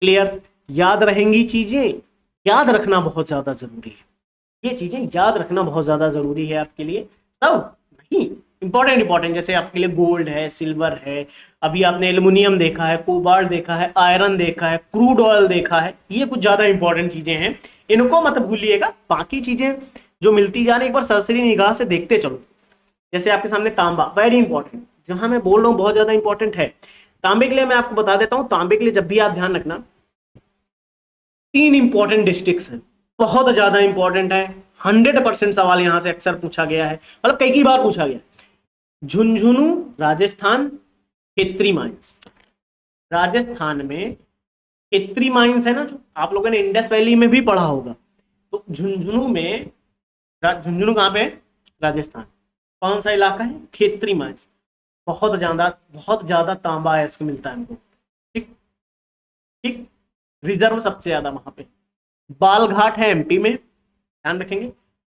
क्लियर, याद रहेंगी चीजें, याद रखना बहुत ज्यादा जरूरी है, ये चीजें याद रखना बहुत ज्यादा जरूरी है आपके लिए। सब नहीं, इंपॉर्टेंट जैसे आपके लिए गोल्ड है, सिल्वर है, अभी आपने एल्युमिनियम देखा है, कोबाल्ट देखा है, आयरन देखा है, क्रूड ऑयल देखा है, ये कुछ ज्यादा इंपॉर्टेंट चीजें हैं, इनको मत भूलिएगा। बाकी चीजें जो मिलती जा रही, एक बार सरसरी निगाह से देखते चलो। जैसे आपके सामने तांबा, वेरी इंपॉर्टेंट, जहां मैं बोल रहा हूं बहुत ज्यादा इंपॉर्टेंट है। तांबे के लिए मैं आपको बता देता हूं, तांबे के लिए जब भी आप ध्यान रखना, 3 इंपॉर्टेंट डिस्ट्रिक्ट्स हैं, बहुत ज्यादा इंपॉर्टेंट है, 100% सवाल यहां से अक्सर पूछा गया है, मतलब कई बार पूछा गया। झुंझुनू राजस्थान, खेत्री माइंस राजस्थान में, खेत्री माइंस है ना, जो आप लोगों ने इंडस वैली में भी पढ़ा होगा, तो झुंझुनू में, झुंझुनू कहां पे है, राजस्थान, कौन सा इलाका है, खेत्री माइंस, बहुत ज्यादा तांबा है इसको मिलता है हमको, ठीक ठीक, रिजर्व सबसे ज्यादा वहां पे। बालघाट है एमपी में, ध्यान रखेंगे,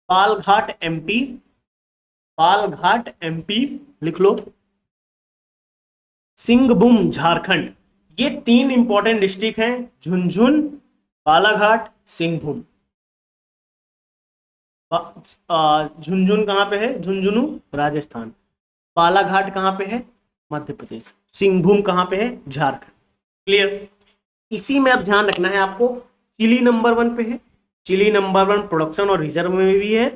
बालघाट एमपी, बालघाट एमपी लिख लो, सिंहभूम झारखंड, ये 3 इंपॉर्टेंट डिस्ट्रिक्ट हैं, झुंझुन, बालाघाट, सिंहभूम। झुंझुन कहां पे है, झुंझुनू राजस्थान, बालाघाट कहां पे है, मध्य प्रदेश, सिंहभूम कहां पे है, झारखंड। क्लियर, इसी में अब ध्यान रखना है आपको, चिली नंबर 1 पे है, चिली नंबर 1 प्रोडक्शन और रिजर्व में भी है,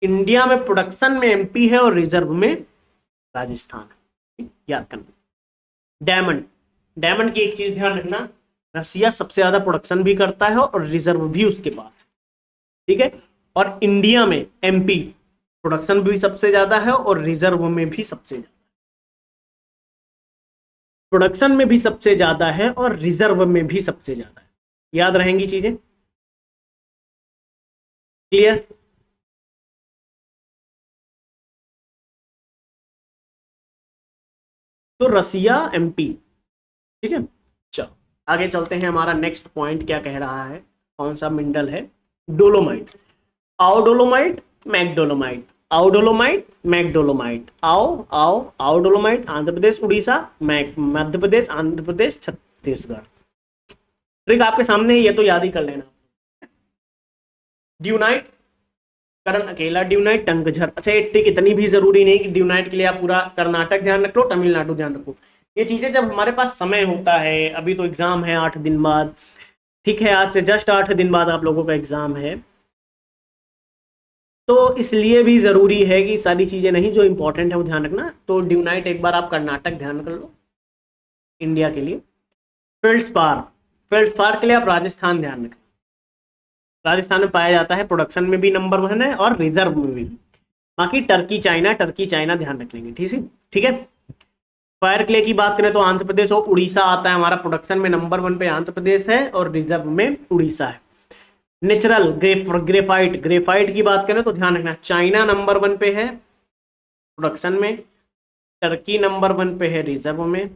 इंडिया में प्रोडक्शन में एमपी है और रिजर्व में राजस्थान है, याद करना। डायमंड, डायमंड की एक चीज ध्यान रखना, रसिया सबसे ज्यादा प्रोडक्शन भी करता है और रिजर्व भी उसके पास है, ठीक है, और इंडिया में एमपी प्रोडक्शन भी सबसे ज्यादा है और रिजर्व में भी सबसे ज्यादा, प्रोडक्शन में भी सबसे ज्यादा है और रिजर्व में भी सबसे ज्यादा है, याद रहेंगी चीजें, क्लियर। तो रसिया एमपी, ठीक है। चलो आगे चलते हैं, हमारा नेक्स्ट पॉइंट क्या कह रहा है, कौन सा मिनरल है, डोलोमाइट, आओडोलोमाइट, मैकडोलोमाइट, आओडोलोमाइट, मैकडोलोमाइट, आओ डोलोमाइट, आंध्र प्रदेश, उड़ीसा, मध्य प्रदेश, आंध्र प्रदेश, छत्तीसगढ़। ट्रिक आपके सामने, ये तो याद ही कर लेना। ड्यूनाइट, करण अकेला ड्यूनाइट, टंकझर, अच्छा ये ट्रिक इतनी भी जरूरी नहीं कि ड्यूनाइट के लिए आप पूरा कर्नाटक ध्यान रख लो, तमिलनाडु ध्यान रखो, ये चीजें जब हमारे पास समय होता है, अभी तो एग्जाम है 8 दिन बाद, ठीक है, आज से जस्ट 8 दिन बाद आप लोगों का एग्जाम है, तो इसलिए भी जरूरी है कि सारी चीजें नहीं जो इंपॉर्टेंट है वो ध्यान रखना। तो ड्यूनाइट एक बार आप कर्नाटक ध्यान कर लो इंडिया के लिए। फेल्ड्स्पार, फेल्ड्स्पार के लिए आप राजस्थान ध्यान रखें, राजस्थान में पाया जाता है, प्रोडक्शन में भी नंबर 1 है और रिजर्व में भी। बाकी टर्की चाइना ध्यान रख लेंगे, ठीक है। फायर क्ले की बात करें तो आंध्र प्रदेश और उड़ीसा आता है हमारा, प्रोडक्शन में नंबर 1 पे आंध्र प्रदेश है और रिजर्व में उड़ीसा है। नेचुरल ग्रेफाइट, ग्रेफाइट की बात करें तो ध्यान रखना, चाइना नंबर 1 पे है प्रोडक्शन में, टर्की नंबर 1 पे है रिजर्व में,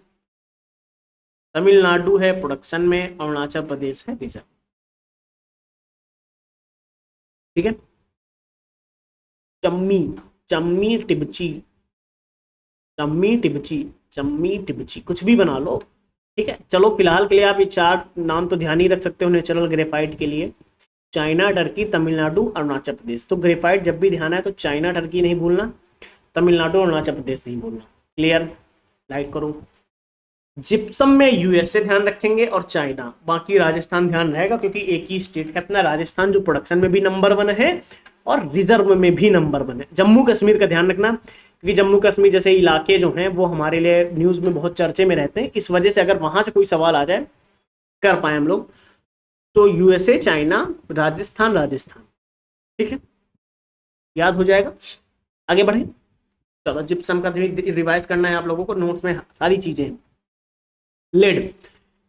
तमिलनाडु है प्रोडक्शन में, अरुणाचल प्रदेश है रिजर्व, ठीक है। चम्मी, चम्मी टिबची, चम्मी टिबची, चम्मी टिबची, कुछ भी बना लो, ठीक है। चलो फिलहाल के लिए आप ये 4 नाम तो ध्यान ही रख सकते हो नेचुरल ग्रेफाइट के लिए, चाइना, टर्की, तमिलनाडु, अरुणाचल प्रदेश। तो ग्रेफाइट जब भी ध्यान है तो चाइना टर्की नहीं भूलना, तमिलनाडु अरुणाचल प्रदेश नहीं भूलना, क्लियर, लाइक करो। जिप्सम में यूएसए ध्यान रखेंगे और चाइना, बाकी राजस्थान ध्यान रहेगा क्योंकि एक ही स्टेट है अपना राजस्थान जो प्रोडक्शन में भी नंबर 1 है और रिजर्व में भी नंबर 1 है। जम्मू कश्मीर का ध्यान रखना क्योंकि जम्मू कश्मीर जैसे इलाके जो हैं वो हमारे लिए न्यूज में बहुत चर्चे में रहते हैं, इस वजह से अगर वहां से कोई सवाल आ जाए कर पाए हम लोग तो यूएसए, चाइना, राजस्थान, राजस्थान, ठीक है, याद हो जाएगा। आगे बढ़े, चलो जिप्सम का रिवाइज करना है आप लोगों को, नोट्स में सारी चीजें। लेड,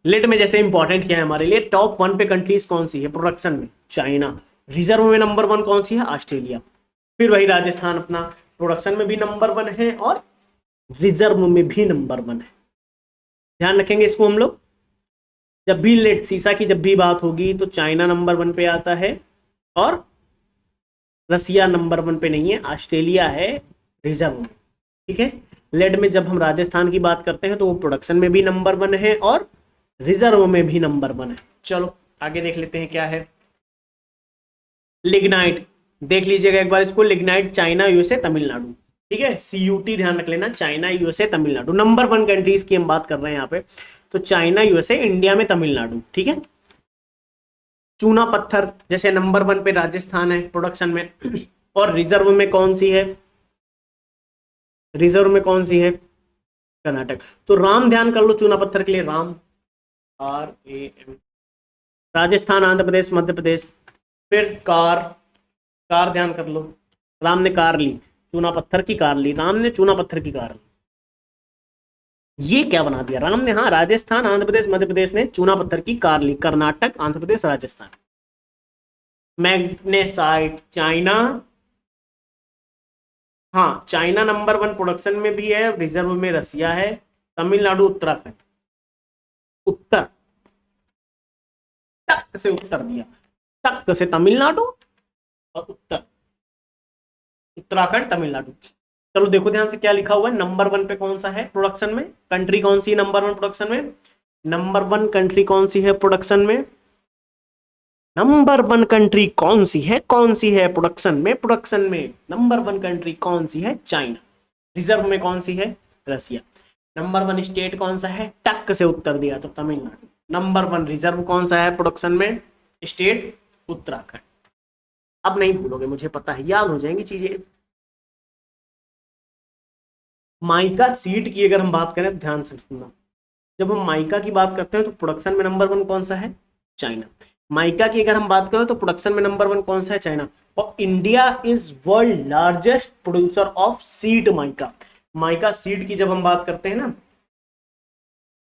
लेड में जैसे इंपॉर्टेंट क्या है हमारे लिए, टॉप 1 पे कंट्रीज कौन सी है प्रोडक्शन में, चाइना, रिजर्व में नंबर 1 कौन सी है, ऑस्ट्रेलिया, फिर वही राजस्थान अपना प्रोडक्शन में भी नंबर 1 है और रिजर्व में भी नंबर 1 है। ध्यान रखेंगे इसको हम लोग। जब भी लेड सीसा की जब भी बात होगी तो चाइना नंबर 1 पे आता है और रसिया नंबर 1 पे नहीं है, ऑस्ट्रेलिया है रिजर्व में, ठीक है। लेड में जब हम राजस्थान की बात करते हैं तो वो प्रोडक्शन में भी नंबर 1 है और रिजर्व में भी नंबर 1 है। चलो आगे देख लेते हैं क्या है। लिग्नाइट, देख लीजिएगा एक बार इसको, लिग्नाइट चाइना, यूएसए, तमिलनाडु, ठीक है, CUT ध्यान रख लेना, China, USA, Tamil Nadu, number 1 countries की हम बात कर रहे हैं यहाँ पे, तो चाइना, यूएसए, इंडिया में तमिलनाडु, ठीक है। चूना पत्थर जैसे नंबर 1 पे राजस्थान है प्रोडक्शन में और रिजर्व में कौन सी है, रिजर्व में कौन सी है, कर्नाटक। तो राम ध्यान कर लो चूना पत्थर के लिए, राम, RAM, राजस्थान, आंध्र प्रदेश, मध्य प्रदेश। फिर कार, कार ध्यान कर लो, राम ने कार ली, चूना पत्थर की कार ली, राम ने चूना पत्थर की कार ली। ये क्या बना दिया राम ने, हाँ राजस्थान, आंध्र प्रदेश, मध्य प्रदेश ने चूना पत्थर की कार ली, कर्नाटक, आंध्र प्रदेश, राजस्थान। मैग्नेसाइट, चाइना, हाँ चाइना नंबर 1 प्रोडक्शन में भी है, रिजर्व में रसिया है, तमिलनाडु, उत्तराखंड, उत्तर, टक से उत्तर दिया, टक से तमिलनाडु और उत्तर उत्तराखंड, तमिलनाडु। चलो देखो ध्यान से क्या लिखा हुआ है, नंबर 1 पे कौन सा है प्रोडक्शन में, कंट्री कौन सी है नंबर 1 प्रोडक्शन में, नंबर 1 कंट्री कौन सी है प्रोडक्शन में, नंबर 1 कंट्री कौन सी है प्रोडक्शन में, प्रोडक्शन में नंबर 1 कंट्री कौन सी है, चाइना, रिजर्व में कौन सी है, रसिया। नंबर 1 स्टेट कौन सा है, टक से उत्तर दिया तो तमिलनाडु। नंबर 1 रिजर्व कौन सा है प्रोडक्शन में, स्टेट, उत्तराखंड। अब नहीं भूलोगे मुझे पता है, याद हो जाएंगी चीजें। माइका सीड की अगर हम बात करें तो ध्यान से सुनना, जब हम माइका की बात करते हैं तो प्रोडक्शन में नंबर 1 कौन सा है, चाइना। माइका की अगर हम बात करें तो प्रोडक्शन में नंबर 1 कौन सा है, चाइना। और India is world largest producer of seed mica. Mica seed की जब हम बात करते हैं ना,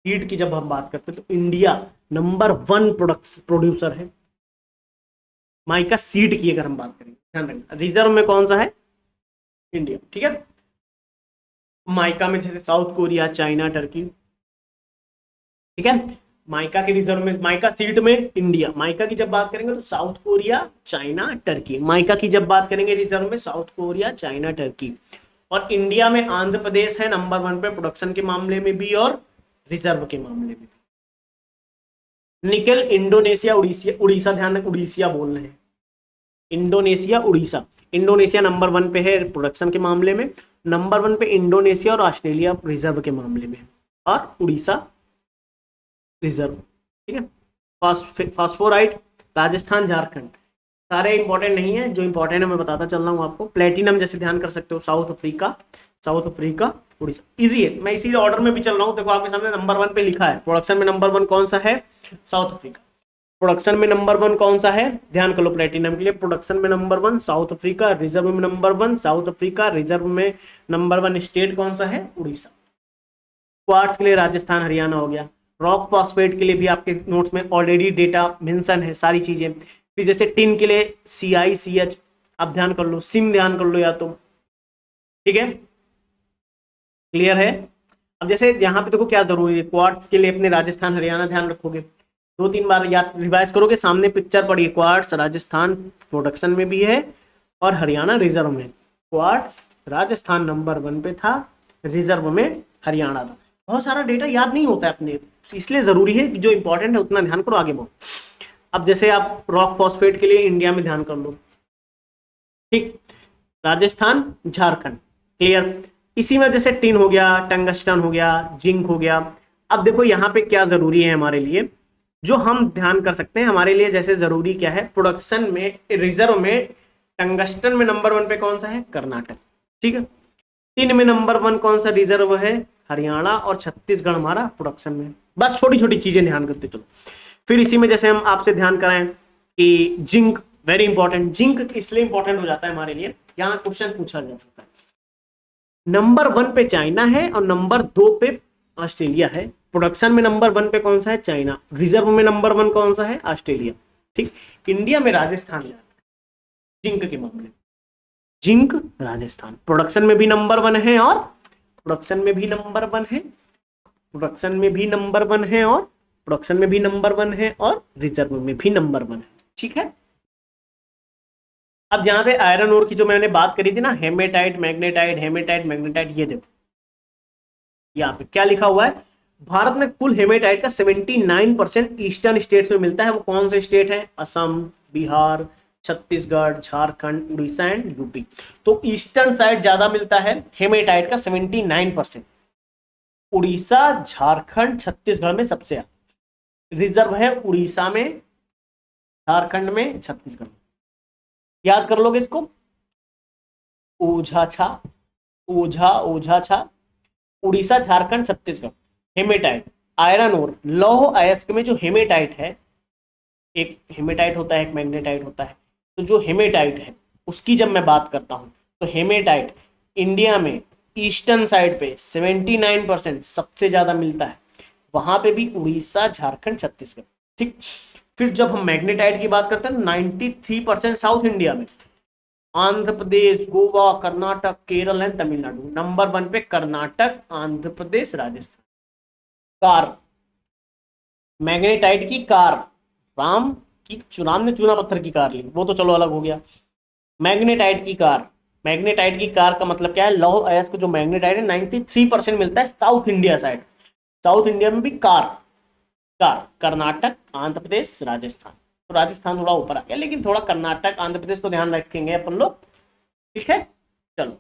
सीड की जब हम बात करते हैं तो इंडिया नंबर 1 प्रोड्यूसर है माइका सीड की अगर हम बात करें, ध्यान रखना। रिजर्व में कौन सा है, इंडिया, ठीक है। माइका में जैसे साउथ कोरिया, चाइना, टर्की, ठीक है। माइका के रिजर्व में, माइका सीट में इंडिया, माइका की जब बात करेंगे तो south Korea, China, Turkey. Mica की जब बात करेंगे रिजर्व में साउथ कोरिया, चाइना, टर्की। और इंडिया में आंध्र प्रदेश है नंबर 1 पे प्रोडक्शन के मामले में भी और रिजर्व के मामले में भी। निकल, इंडोनेशिया, उड़ीसा ध्यान रखें, उड़ीसिया बोल रहे हैं, इंडोनेशिया, उड़ीसा। इंडोनेशिया नंबर 1 पे है प्रोडक्शन के मामले में, नंबर 1 पे इंडोनेशिया और ऑस्ट्रेलिया रिजर्व के मामले में, और उड़ीसा रिजर्व, ठीक है। फास्फोराइट, राजस्थान, झारखंड, सारे इंपॉर्टेंट नहीं है, जो इंपॉर्टेंट है मैं बताता चल रहा हूँ आपको। प्लेटिनम जैसे ध्यान कर सकते हो, साउथ अफ्रीका, उड़ीसा, इजी है, मैं इसी ऑर्डर में भी चल रहा हूँ। देखो आपके सामने नंबर 1 पे लिखा है, प्रोडक्शन में नंबर 1 कौन सा है, साउथ अफ्रीका। प्रोडक्शन में नंबर 1 कौन सा है, ध्यान कर लो प्लेटिनम के लिए, प्रोडक्शन में नंबर 1 साउथ अफ्रीका, रिजर्व में नंबर 1 साउथ अफ्रीका, रिजर्व में नंबर 1 स्टेट कौन सा है, उड़ीसा। क्वार्ट्ज के लिए राजस्थान, हरियाणा हो गया। रॉक फॉस्फेट के लिए भी आपके नोट्स में ऑलरेडी डेटा मेंशन है, सारी चीजें। फिर जैसे टिन के लिए CiCH आप ध्यान कर लो, सिम ध्यान कर लो या तो, ठीक है, क्लियर है। अब जैसे यहाँ पे देखो क्या जरूरी है, क्वार्ट्ज के लिए अपने राजस्थान, हरियाणा ध्यान रखोगे, 2-3 बार याद रिवाइज करोगे, सामने पिक्चर पड़ी है, क्वार्ट्ज राजस्थान प्रोडक्शन में भी है और हरियाणा रिजर्व में। क्वार्ट्ज राजस्थान नंबर 1 पे था, रिजर्व में हरियाणा था। बहुत सारा डेटा याद नहीं होता है अपने, इसलिए जरूरी है कि जो इंपॉर्टेंट है उतना ध्यान करो, आगे बढ़ो। अब जैसे आप रॉक फॉस्फेट के लिए इंडिया में ध्यान कर लो, ठीक, राजस्थान, झारखंड, क्लियर। इसी में जैसे टिन हो गया, टंगस्टन हो गया, जिंक हो गया। अब देखो यहाँ पे क्या जरूरी है हमारे लिए, जो हम ध्यान कर सकते हैं हमारे लिए, जैसे जरूरी क्या है प्रोडक्शन में, रिजर्व में टंगस्टन में नंबर 1 पे कौन सा है, कर्नाटक, ठीक है। टिन में नंबर 1 कौन सा रिजर्व है, हरियाणा, और छत्तीसगढ़ हमारा प्रोडक्शन में। बस छोटी छोटी चीजें ध्यान करते चलो। फिर इसी में जैसे हम आपसे ध्यान कराएं कि जिंक, वेरी इंपॉर्टेंट, जिंक इसलिए इंपॉर्टेंट हो जाता है हमारे लिए, यहाँ क्वेश्चन पूछा जा सकता है। नंबर 1 पे चाइना है और नंबर 2 पे ऑस्ट्रेलिया है। प्रोडक्शन में नंबर 1 पे कौन सा है, चाइना। रिजर्व में नंबर 1 कौन सा है, ऑस्ट्रेलिया, ठीक। इंडिया में राजस्थान है जिंक के मामले में, जिंक राजस्थान प्रोडक्शन में भी नंबर 1 है, और प्रोडक्शन में भी नंबर 1 है, प्रोडक्शन में भी नंबर 1 है, और प्रोडक्शन में भी नंबर 1 है, और रिजर्व में भी नंबर 1 है, ठीक है। अब यहाँ पे आयरन ओर की जो मैंने बात करी थी ना, हेमेटाइट मैग्नेटाइट, हेमेटाइट मैग्नेटाइट, ये देखो यहाँ पे क्या लिखा हुआ है, भारत में कुल हेमेटाइट का 79% ईस्टर्न स्टेट्स में मिलता है। वो कौन से स्टेट है, असम, बिहार, छत्तीसगढ़, झारखंड, उड़ीसा एंड यूपी। तो ईस्टर्न साइड ज्यादा मिलता है हेमेटाइट का 79%, उड़ीसा, झारखंड, छत्तीसगढ़ में सबसे ज्यादा रिजर्व है, उड़ीसा में, झारखंड में, छत्तीसगढ़ में। याद कर लोगे इसको, ओझा छा, ओझा ओझा छा, उड़ीसा, झारखंड, छत्तीसगढ़। हेमेटाइट, आयरन और लौह अयस्क में जो हेमेटाइट है, एक हेमेटाइट होता है, एक मैग्नेटाइट होता है। तो जो हेमेटाइट है उसकी जब मैं बात करता हूं, तो हेमेटाइट इंडिया में ईस्टर्न साइड पे 79% सबसे ज्यादा मिलता है, वहां पे भी उड़ीसा, झारखंड, छत्तीसगढ़, ठीक। फिर जब हम मैग्नेटाइट की बात करते हैं 93% साउथ इंडिया में, आंध्र प्रदेश, गोवा, कर्नाटक, केरल एंड तमिलनाडु। नंबर 1 पे कर्नाटक, आंध्र प्रदेश, राजस्थान। कार, मैग्नेटाइट की कार, राम की, राम ने चूना पत्थर की कार ली, वो तो चलो अलग हो गया। मैग्नेटाइट की कार, मैग्नेटाइट की कार का मतलब क्या है, लौह अयस्क जो मैग्नेटाइट है 93% मिलता है south India side. South India में भी कार, कार कर्नाटक, आंध्र प्रदेश, राजस्थान। तो राजस्थान थोड़ा ऊपर आ गया, लेकिन थोड़ा कर्नाटक, आंध्र प्रदेश तो ध्यान रखेंगे अपन लोग, ठीक है। चलो,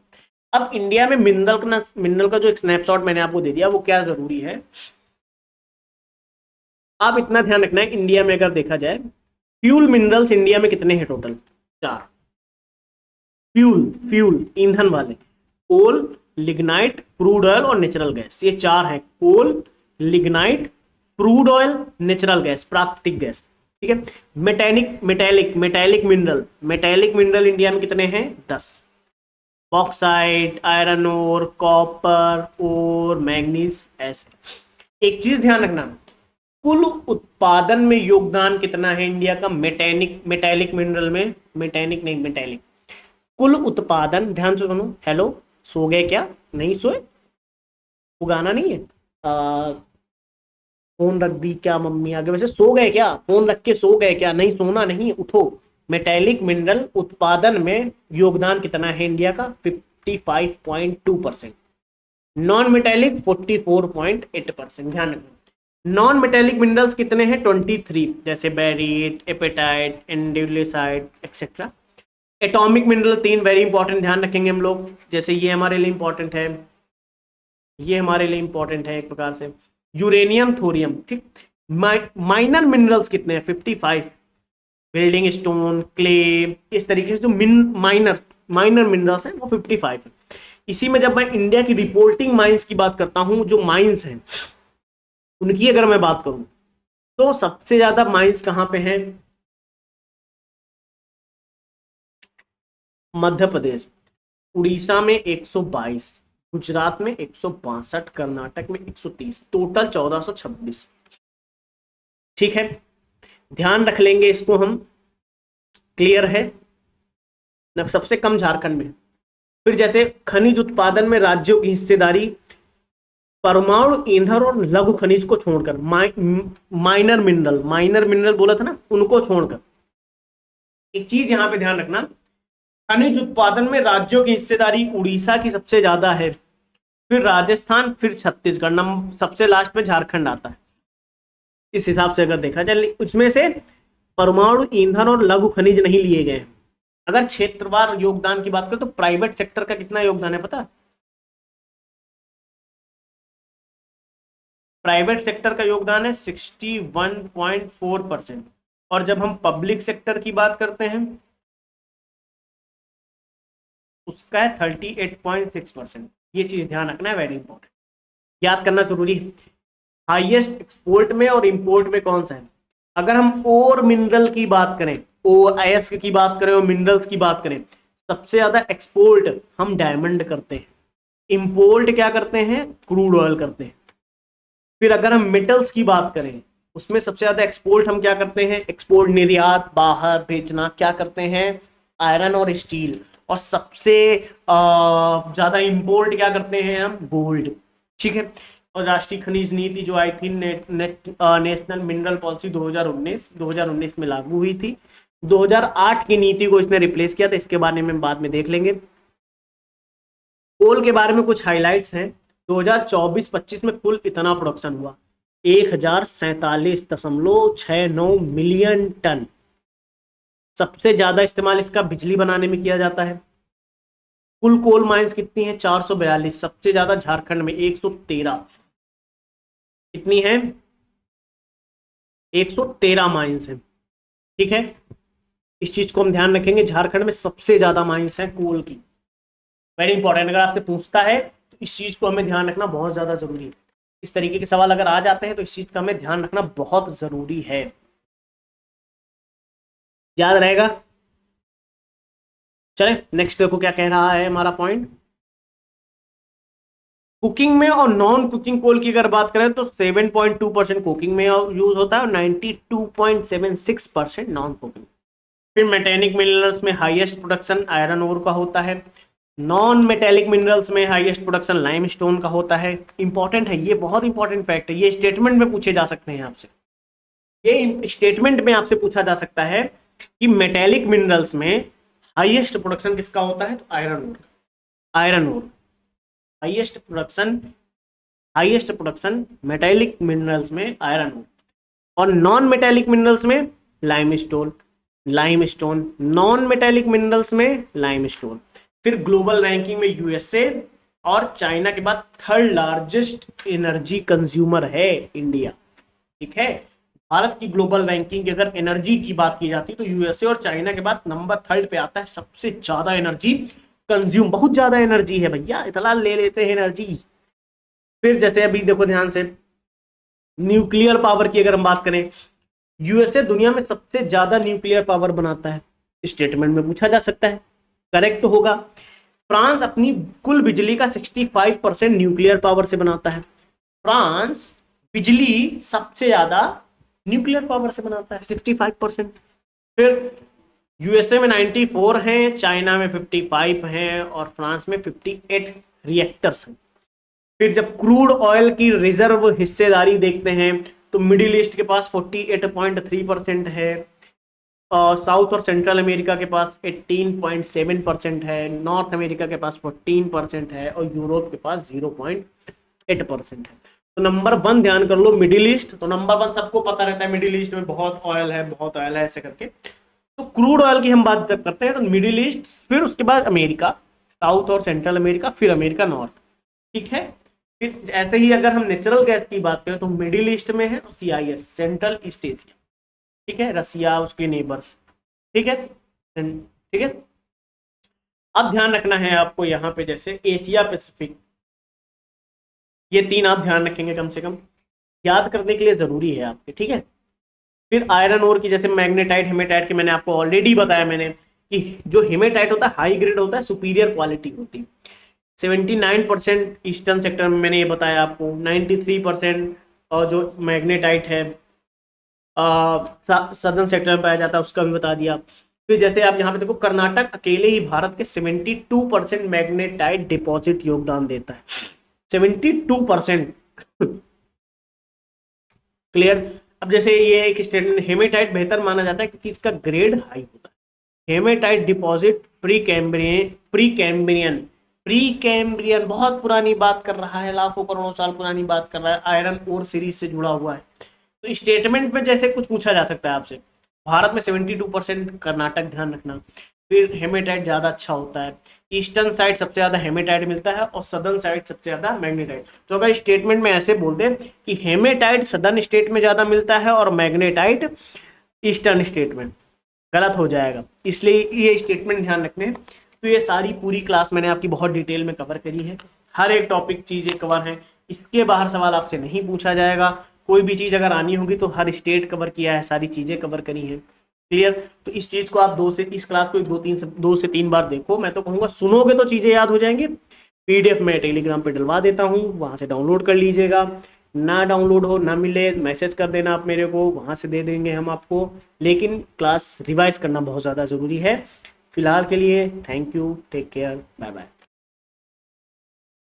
अब इंडिया में मिनरल का जो एक स्नैपशॉट मैंने आपको दे दिया, वो क्या जरूरी है, आप इतना ध्यान रखना है, इंडिया में अगर देखा जाए फ्यूल मिनरल्स इंडिया में कितने हैं टोटल, 4। फ्यूल, फ्यूल ईंधन वाले, कोल, लिग्नाइट, क्रूड ऑयल और नेचुरल गैस, ये 4 हैं। Coal, lignite, crude oil, natural gas, प्राकृतिक गैस, ठीक है। मेटेलिक मिनरल इंडिया में कितने हैं, 10। बॉक्साइट, आयरन ओर, कॉपर और मैग्नीज, ऐसे। एक चीज ध्यान रखना, कुल उत्पादन में योगदान कितना है इंडिया का मेटेलिक मिनरल में, मेटेलिक कुल उत्पादन, ध्यान से सुनो। हेलो, सो गए क्या, नहीं सोए, उगाना नहीं है, फोन रख दी क्या मम्मी आगे, वैसे सो गए क्या, फोन रख के सो गए क्या, नहीं सोना नहीं, उठो। मेटेलिक मिनरल उत्पादन में योगदान कितना है इंडिया का, 55.2%। Non metallic 44.8%। ध्यान रखना, नॉन मेटेलिक मिनरल्स कितने हैं, 23, जैसे barite, apatite, andalusite etcetera. Atomic mineral 3 very important, ध्यान रखेंगे हम लोग, जैसे ये हमारे लिए इंपॉर्टेंट है, ये हमारे लिए इंपॉर्टेंट है एक प्रकार से, यूरेनियम, थोरियम, ठीक। माइनर मिनरल्स कितने हैं, 55, बिल्डिंग स्टोन, क्ले, इस तरीके से जो माइनर मिनरल्स हैं वो 55 है। इसी में जब मैं इंडिया की रिपोर्टिंग माइंस की बात करता हूं, जो माइंस हैं उनकी अगर मैं बात करूं, तो सबसे ज्यादा माइंस कहां पे हैं, मध्य प्रदेश, उड़ीसा में 122, गुजरात में 162, कर्नाटक में 130, टोटल 1426, ठीक है। ध्यान रख लेंगे इसको हम, क्लियर है। सबसे कम झारखंड में। फिर जैसे खनिज उत्पादन में राज्यों की हिस्सेदारी, परमाणु ईंधन और लघु खनिज को छोड़कर, माइनर मिनरल बोला था ना, उनको छोड़कर। एक चीज यहां पे ध्यान रखना, खनिज उत्पादन में राज्यों की हिस्सेदारी उड़ीसा की सबसे ज्यादा है, फिर राजस्थान, फिर छत्तीसगढ़, सबसे लास्ट में झारखंड आता है। इस हिसाब से अगर देखा जाए, उसमें से परमाणु ईंधन और लघु खनिज नहीं लिए गए। अगर क्षेत्रवार योगदान की बात करें तो प्राइवेट सेक्टर का कितना योगदान है पता, प्राइवेट सेक्टर का योगदान है 61.4%, और जब हम पब्लिक सेक्टर की बात करते हैं उसका है 38.6%। ये चीज ध्यान रखना है, वेरी इंपॉर्टेंट, याद करना जरूरी है। हाईएस्ट एक्सपोर्ट में और इंपोर्ट में कौन सा है? अगर हम और मिनरल की बात करें, OIS की बात करें और मिनरल्स की बात करें, सबसे ज्यादा एक्सपोर्ट हम डायमंड करते हैं, इंपोर्ट क्या करते हैं? क्रूड ऑयल करते हैं। फिर अगर हम मेटल्स की बात करें, उसमें सबसे ज्यादा एक्सपोर्ट हम क्या करते हैं? एक्सपोर्ट निर्यात, बाहर बेचना, क्या करते हैं? आयरन और स्टील। और सबसे ज्यादा इंपोर्ट क्या करते हैं हम? गोल्ड। ठीक है। और राष्ट्रीय खनिज नीति जो आई थी, नेशनल मिनरल पॉलिसी 2019 में लागू हुई थी। 2008 की नीति को इसने रिप्लेस किया था, इसके बारे में बाद में देख लेंगे। कोल के बारे में कुछ हाइलाइट्स हैं। 2024-25 में कुल इतना प्रोडक्शन हुआ 1047.69 मिलियन टन। सबसे ज्यादा इस्तेमाल इसका बिजली बनाने में किया जाता है। कुल कोल माइंस कितनी है? 442। सबसे ज्यादा झारखंड में 113। कितनी है? 113 माइंस है। ठीक है, इस चीज को हम ध्यान रखेंगे, झारखंड में सबसे ज्यादा माइंस है कोल की। वेरी इंपॉर्टेंट, अगर आपसे पूछता है तो इस चीज को हमें ध्यान रखना बहुत ज्यादा जरूरी है। इस तरीके के सवाल अगर आ जाते हैं तो इस चीज का हमें ध्यान रखना बहुत जरूरी है, याद रहेगा। चले नेक्स्ट देखो क्या कह रहा है हमारा पॉइंट। कुकिंग में और नॉन कुकिंग कोल की अगर बात करें तो 7.2% कुकिंग में यूज होता है और 92.76% नॉन कुकिंग। फिर मेटेलिक मिनरल्स में हाईएस्ट प्रोडक्शन आयरन ओर का होता है। नॉन मेटेलिक मिनरल्स में हाईएस्ट प्रोडक्शन लाइमस्टोन का होता है। इंपॉर्टेंट है, ये बहुत इंपॉर्टेंट फैक्ट है, ये स्टेटमेंट में पूछे जा सकते हैं आपसे। ये स्टेटमेंट में आपसे पूछा जा सकता है कि मेटेलिक मिनरल्स में हाईएस्ट प्रोडक्शन किसका होता है? तो iron ore. Iron ore highest production metallic minerals में आयरन ओर, और नॉन मेटेलिक मिनरल्स में लाइमस्टोन नॉन मेटेलिक मिनरल्स में लाइमस्टोन। फिर ग्लोबल रैंकिंग में यूएसए और चाइना के बाद थर्ड लार्जेस्ट एनर्जी कंज्यूमर है इंडिया। ठीक है, भारत की ग्लोबल रैंकिंग की अगर एनर्जी की बात की जाती है तो यूएसए और चाइना के बाद नंबर थर्ड पे आता है, सबसे ज्यादा एनर्जी कंज्यूम। बहुत ज्यादा एनर्जी है भैया, इतना ले लेते हैं एनर्जी। फिर जैसे अभी देखो ध्यान से, न्यूक्लियर पावर की अगर हम बात करें, यूएसए दुनिया में सबसे ज्यादा न्यूक्लियर पावर बनाता है, स्टेटमेंट में पूछा जा सकता है, करेक्ट होगा। फ्रांस अपनी कुल बिजली का 65% न्यूक्लियर पावर से बनाता है। फ्रांस बिजली सबसे ज्यादा न्यूक्लियर पावर से बनाता है, 65%। फिर यूएसए में 94 हैं, चाइना में 55 हैं और फ्रांस में 58 रिएक्टर्स हैं। फिर जब क्रूड ऑयल की रिजर्व हिस्सेदारी देखते हैं तो मिडिल ईस्ट के पास 48.3% है, साउथ और सेंट्रल अमेरिका के पास 18.7% है, नॉर्थ अमेरिका के पास 14% है और यूरोप के पास 0.8% है। तो नंबर 1 ध्यान कर लो, मिडिल ईस्ट। तो नंबर 1 सबको पता रहता है, मिडिल ईस्ट में बहुत ऑयल है, बहुत ऑयल है, ऐसे करके। तो क्रूड ऑयल की हम बात जब करते हैं तो मिडिल ईस्ट, फिर उसके बाद अमेरिका, साउथ और सेंट्रल अमेरिका, फिर अमेरिका नॉर्थ। ठीक है, फिर ऐसे ही अगर हम नेचुरल गैस की बात करें तो मिडिल ईस्ट में है CIS, सेंट्रल ईस्ट एशिया। ठीक है, रसिया, उसके नेबर्स। ठीक है, ठीक है। अब ध्यान रखना है आपको यहाँ पे, जैसे एशिया पैसिफिक, ये 3 आप ध्यान रखेंगे कम से कम, याद करने के लिए जरूरी है आपके। ठीक है, फिर आयरन ओर की जैसे मैग्नेटाइट, हेमेटाइट की मैंने आपको ऑलरेडी बताया मैंने कि जो हेमेटाइट होता है हाई ग्रेड होता है, सुपीरियर क्वालिटी होती है। 79% ईस्टर्न सेक्टर में मैंने ये बताया आपको, 93% और जो मैग्नेटाइट है सदर्न सेक्टर में पाया जाता है, उसका भी बता दिया। फिर जैसे आप यहाँ पे देखो, कर्नाटक अकेले ही भारत के 72% मैग्नेटाइट डिपॉजिट योगदान देता है, 72%। क्लियर। अब जैसे ये एक स्टेटमेंट, हेमेटाइट बेहतर माना जाता है क्योंकि इसका ग्रेड हाई होता है। हेमेटाइट डिपॉजिट प्री कैम्ब्रियन बहुत पुरानी बात कर रहा है, लाखों करोड़ों साल पुरानी बात कर रहा है, आयरन ओर सीरीज से जुड़ा हुआ है। तो स्टेटमेंट में जैसे कुछ पूछा जा सकता है आपसे, भारत में 72%, कर्नाटक ध्यान रखना, फिर हेमेटाइट ज़्यादा अच्छा होता है। ईस्टर्न साइड सबसे ज़्यादा हेमेटाइट मिलता है और सदर्न साइड सबसे ज़्यादा मैग्नेटाइट। तो अगर स्टेटमेंट में ऐसे बोल दें कि हेमेटाइट सदर्न स्टेट में ज़्यादा मिलता है और मैग्नेटाइट ईस्टर्न स्टेट में, गलत हो जाएगा। इसलिए ये स्टेटमेंट ध्यान रखने हैं। तो ये सारी पूरी क्लास मैंने आपकी बहुत डिटेल में कवर करी है, हर एक टॉपिक चीज़ें कवर हैं, इसके बाहर सवाल आपसे नहीं पूछा जाएगा। कोई भी चीज़ अगर आनी होगी तो हर स्टेट कवर किया है, सारी चीज़ें कवर करी हैं। क्लियर? तो इस चीज़ को आप इस क्लास को 2 से 3 बार देखो। मैं तो कहूँगा सुनोगे तो चीज़ें याद हो जाएंगी। पीडीएफ मैं टेलीग्राम पे डलवा देता हूँ, वहाँ से डाउनलोड कर लीजिएगा। ना डाउनलोड हो, ना मिले, मैसेज कर देना आप मेरे को, वहाँ से दे देंगे हम आपको। लेकिन क्लास रिवाइज करना बहुत ज़्यादा ज़रूरी है। फिलहाल के लिए thank you, take care, bye bye.